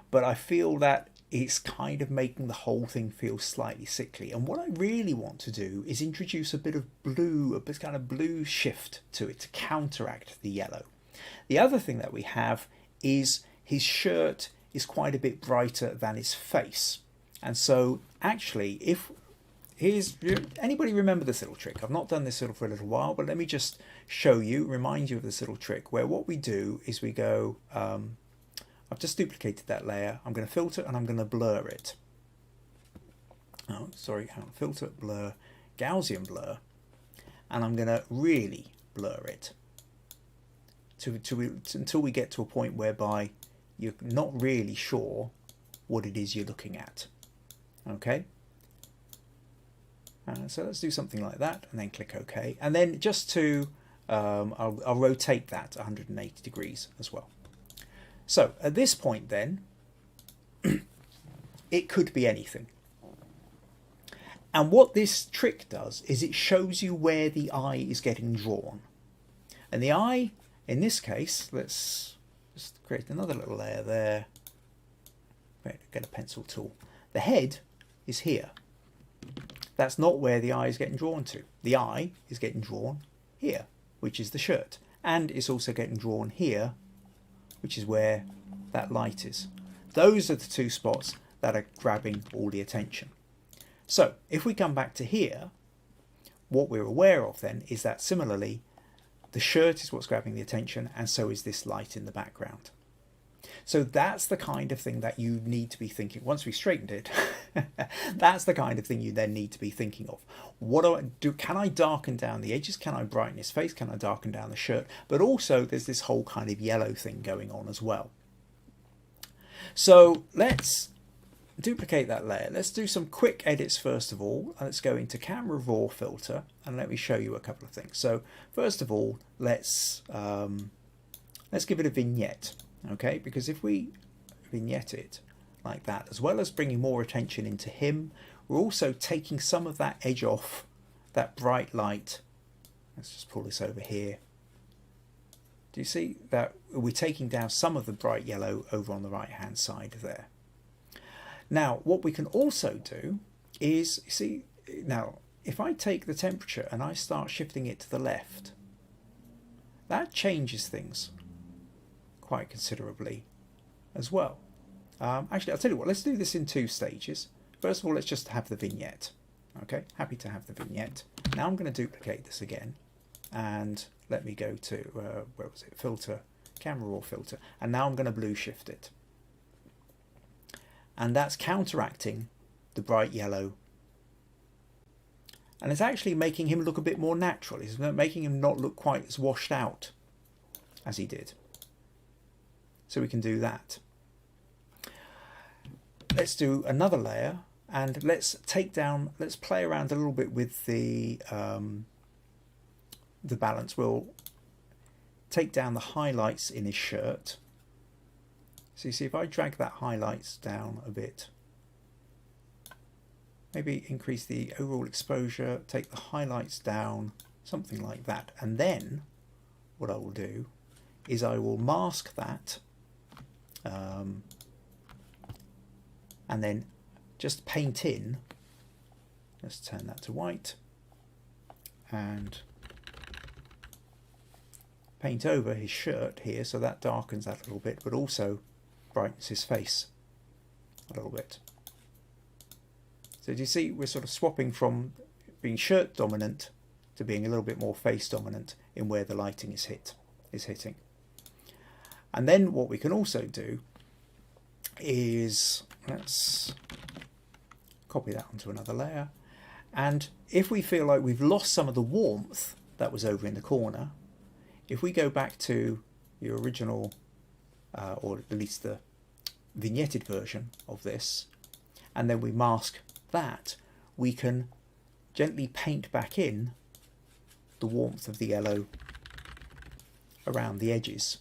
but I feel that it's kind of making the whole thing feel slightly sickly. And what I really want to do is introduce a bit of blue, a bit kind of blue shift to it to counteract the yellow. The other thing that we have is his shirt is quite a bit brighter than his face. And so actually, anybody remember this little trick? I've not done this for a little while, but let me just show you, remind you of this little trick, where what we do is we go, I've just duplicated that layer. I'm going to filter and I'm going to blur it. Oh, sorry, filter, blur, Gaussian blur, and I'm going to really blur it. until we get to a point whereby you're not really sure what it is you're looking at. Okay. So let's do something like that, and then click OK. And then just to, I'll rotate that 180 degrees as well. So at this point then, it could be anything. And what this trick does is it shows you where the eye is getting drawn. And the eye, in this case, let's just create another little layer there. Get a pencil tool. The head is here. That's not where the eye is getting drawn to. The eye is getting drawn here, which is the shirt. And it's also getting drawn here, which is where that light is. Those are the two spots that are grabbing all the attention. So if we come back to here, what we're aware of then is that similarly, the shirt is what's grabbing the attention, and so is this light in the background. So that's the kind of thing that you need to be thinking. Once we straightened it, that's the kind of thing you then need to be thinking of. What do I do? Can I darken down the edges? Can I brighten his face? Can I darken down the shirt? But also there's this whole kind of yellow thing going on as well. So let's duplicate that layer. Let's do some quick edits first of all. Let's go into Camera Raw filter and let me show you a couple of things. So first of all, let's give it a vignette. Okay, because if we vignette it like that, as well as bringing more attention into him, we're also taking some of that edge off, that bright light. Let's just pull this over here. Do you see that we're taking down some of the bright yellow over on the right hand side there? Now what we can also do is, see, now if I take the temperature and I start shifting it to the left, that changes things quite considerably as well. Actually, I'll tell you what, let's do this in two stages. First of all, let's just have the vignette. Okay, happy to have the vignette. Now I'm going to duplicate this again, and let me go to, where was it, filter, Camera Raw filter, and now I'm going to blue shift it. And that's counteracting the bright yellow. And it's actually making him look a bit more natural. It's making him not look quite as washed out as he did. So we can do that. Let's do another layer, and let's play around a little bit with the balance. We'll take down the highlights in his shirt. So you see, if I drag that highlights down a bit, maybe increase the overall exposure, take the highlights down, something like that. And then what I will do is I will mask that, and then just paint in, let's turn that to white, and paint over his shirt here, so that darkens that a little bit, but also brightens his face a little bit. So do you see, we're sort of swapping from being shirt dominant to being a little bit more face dominant in where the lighting is hitting. And then what we can also do is, let's copy that onto another layer, and if we feel like we've lost some of the warmth that was over in the corner, if we go back to your original, or at least the vignetted version of this, and then we mask that, we can gently paint back in the warmth of the yellow around the edges,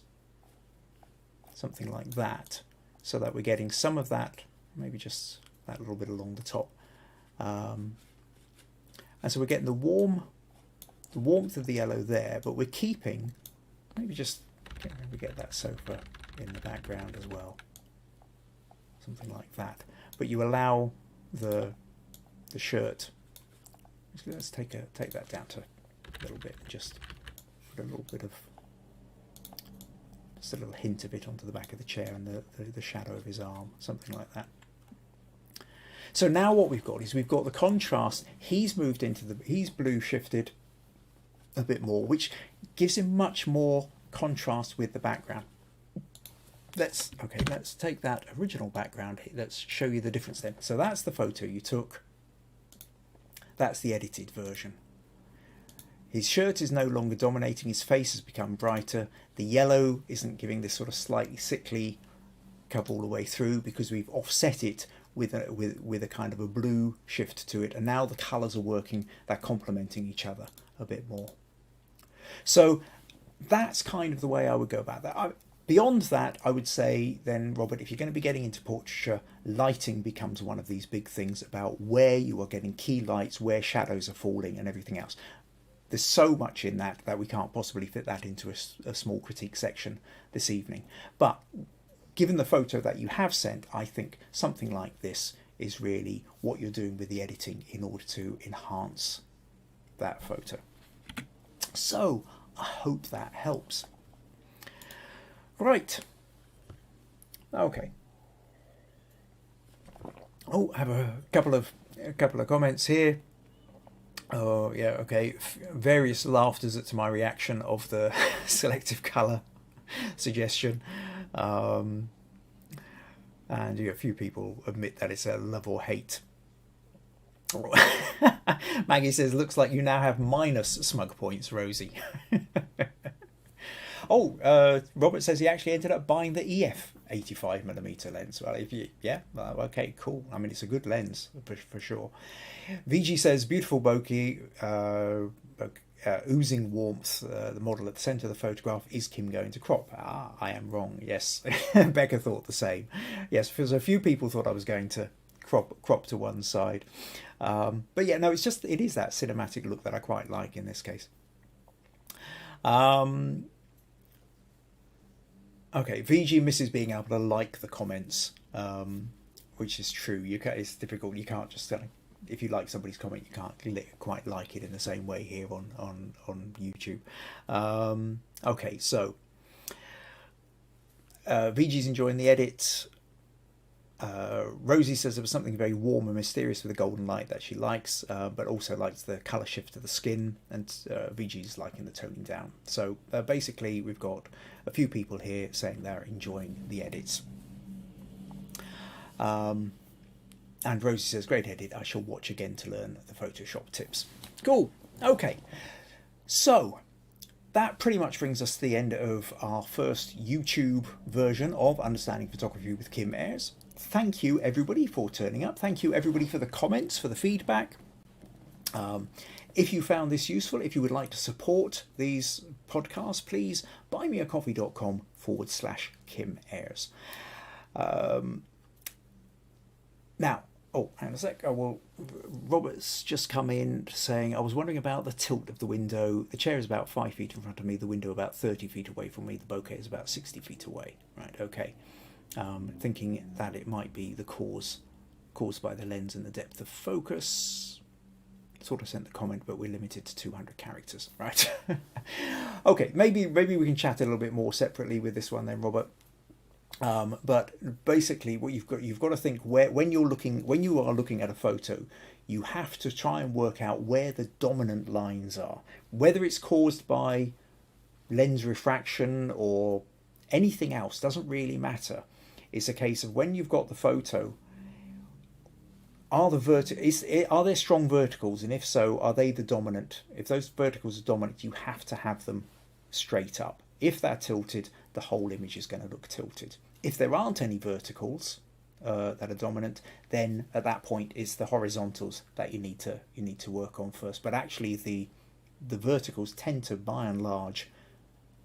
something like that, so that we're getting some of that, maybe just that little bit along the top, and so we're getting the warmth of the yellow there, but we're keeping, maybe get that sofa in the background as well, something like that. But you allow the shirt. Let's take that down to a little bit, just put a little bit of, just a little hint of it onto the back of the chair and the shadow of his arm, something like that. So now what we've got is we've got the contrast. He's moved into he's blue shifted a bit more, which gives him much more contrast with the background. Let's take that original background. Let's show you the difference then. So that's the photo you took. That's the edited version. His shirt is no longer dominating, his face has become brighter. The yellow isn't giving this sort of slightly sickly colour all the way through because we've offset it with a kind of a blue shift to it, and now the colours are working, they're complementing each other a bit more. So that's kind of the way I would go about that. Beyond that, I would say then, Robert, if you're going to be getting into portraiture, lighting becomes one of these big things about where you are getting key lights, where shadows are falling and everything else. There's so much in that we can't possibly fit that into a small critique section this evening. But given the photo that you have sent, I think something like this is really what you're doing with the editing in order to enhance that photo. So I hope that helps. Right. Okay. Oh, I have a couple of comments here. Oh yeah, okay. Various laughters at my reaction of the selective colour suggestion. And a few people admit that it's a love or hate. Maggie says, looks like you now have minus smug points, Rosie. Oh, Robert says he actually ended up buying the EF 85mm lens. Well, okay, cool. I mean, it's a good lens for sure. Viji says, beautiful bokeh, oozing warmth. The model at the centre of the photograph. Is Kim going to crop? Ah, I am wrong. Yes, Becca thought the same. Yes, because a few people thought I was going to crop to one side. But yeah, no, it is that cinematic look that I quite like in this case. Okay, VG misses being able to like the comments, which is true. It's difficult. You can't just if you like somebody's comment, you can't quite like it in the same way here on YouTube. Okay, so VG's enjoying the edit. Rosie says there was something very warm and mysterious with the golden light that she likes, but also likes the colour shift of the skin, and VG's liking the toning down. So basically we've got a few people here saying they're enjoying the edits. And Rosie says, great edit, I shall watch again to learn the Photoshop tips. Cool, okay. So that pretty much brings us to the end of our first YouTube version of Understanding Photography with Kim Ayres. Thank you everybody for turning up. Thank you everybody for the comments, for the feedback. If you found this useful, if you would like to support these podcasts, please buymeacoffee.com/Kim Ayres. Now, oh, hang on a sec. Robert's just come in saying, I was wondering about the tilt of the window. The chair is about 5 feet in front of me, the window about 30 feet away from me, the bokeh is about 60 feet away. Right, okay. Thinking that it might be the caused by the lens and the depth of focus. Sort of sent the comment, but we're limited to 200 characters, right? Okay, maybe we can chat a little bit more separately with this one then, Robert. But basically, what you've got to think when you are looking at a photo, you have to try and work out where the dominant lines are, whether it's caused by lens refraction or anything else. Doesn't really matter. It's a case of when you've got the photo. Are there strong verticals, and if so, are they the dominant? If those verticals are dominant, you have to have them straight up. If they're tilted, the whole image is going to look tilted. If there aren't any verticals that are dominant, then at that point it's the horizontals that you need to work on first. But actually, the verticals tend to, by and large,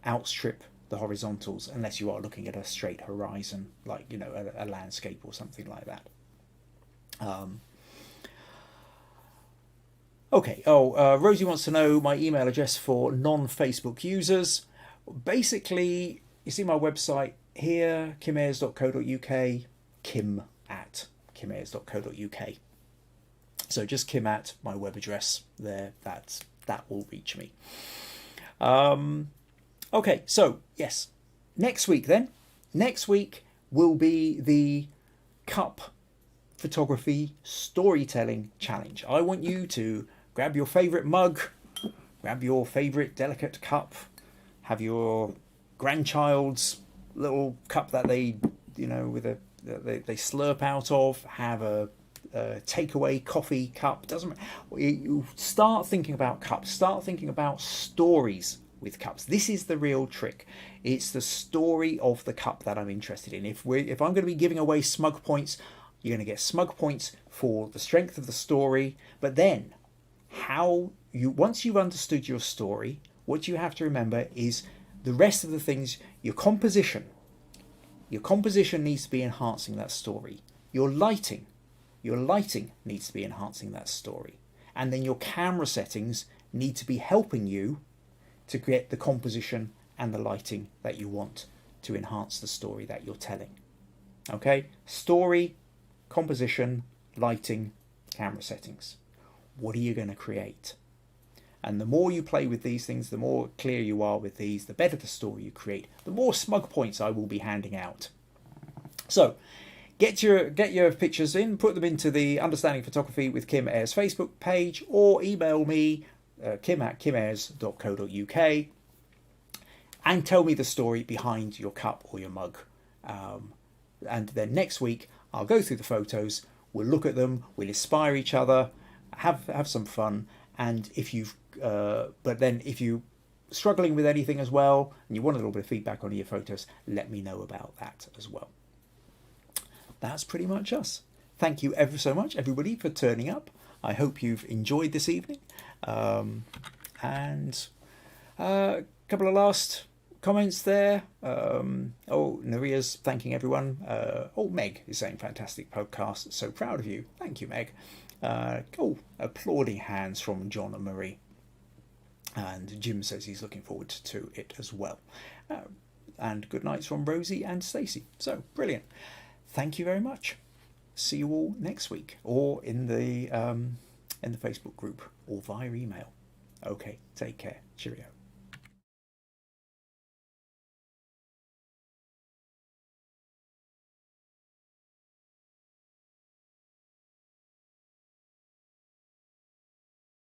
outstrip the horizontals unless you are looking at a straight horizon, like a landscape or something like that. Okay. Rosie wants to know my email address for non-Facebook users. Basically, you see my website here, kimayres.co.uk, kim@kimayres.co.uk. So just Kim at my web address there. That will reach me. Okay, so yes, next week will be the Cup Photography Storytelling Challenge. I want you to grab your favourite mug, grab your favourite delicate cup, have your grandchild's little cup that they, they slurp out of, have a takeaway coffee cup, doesn't matter. You start thinking about cups, start thinking about stories with cups. This is the real trick. It's the story of the cup that I'm interested in. If I'm going to be giving away smug points, you're going to get smug points for the strength of the story. But then, once you've understood your story, what you have to remember is the rest of the things. Your composition needs to be enhancing that story. Your lighting needs to be enhancing that story. And then your camera settings need to be helping you to get the composition and the lighting that you want to enhance the story that you're telling. Okay? Story, composition, lighting, camera settings. What are you going to create? And the more you play with these things, the more clear you are with these, the better the story you create, the more smug points I will be handing out. So, get your pictures in, put them into the Understanding Photography with Kim Ayres Facebook page, or email me, kim@kimayres.co.uk, and tell me the story behind your cup or your mug. And then next week, I'll go through the photos, we'll look at them, we'll inspire each other, have some fun, and if you're struggling with anything as well, and you want a little bit of feedback on your photos, let me know about that as well. That's pretty much us. Thank you ever so much, everybody, for turning up. I hope you've enjoyed this evening. And a couple of last comments there. Nurije's thanking everyone. Meg is saying, fantastic podcast. So proud of you. Thank you, Meg. Applauding hands from John and Marie. And Jim says he's looking forward to it as well. And good nights from Rosie and Stacey. So brilliant. Thank you very much. See you all next week, or in the Facebook group, or via email. Okay, take care. Cheerio.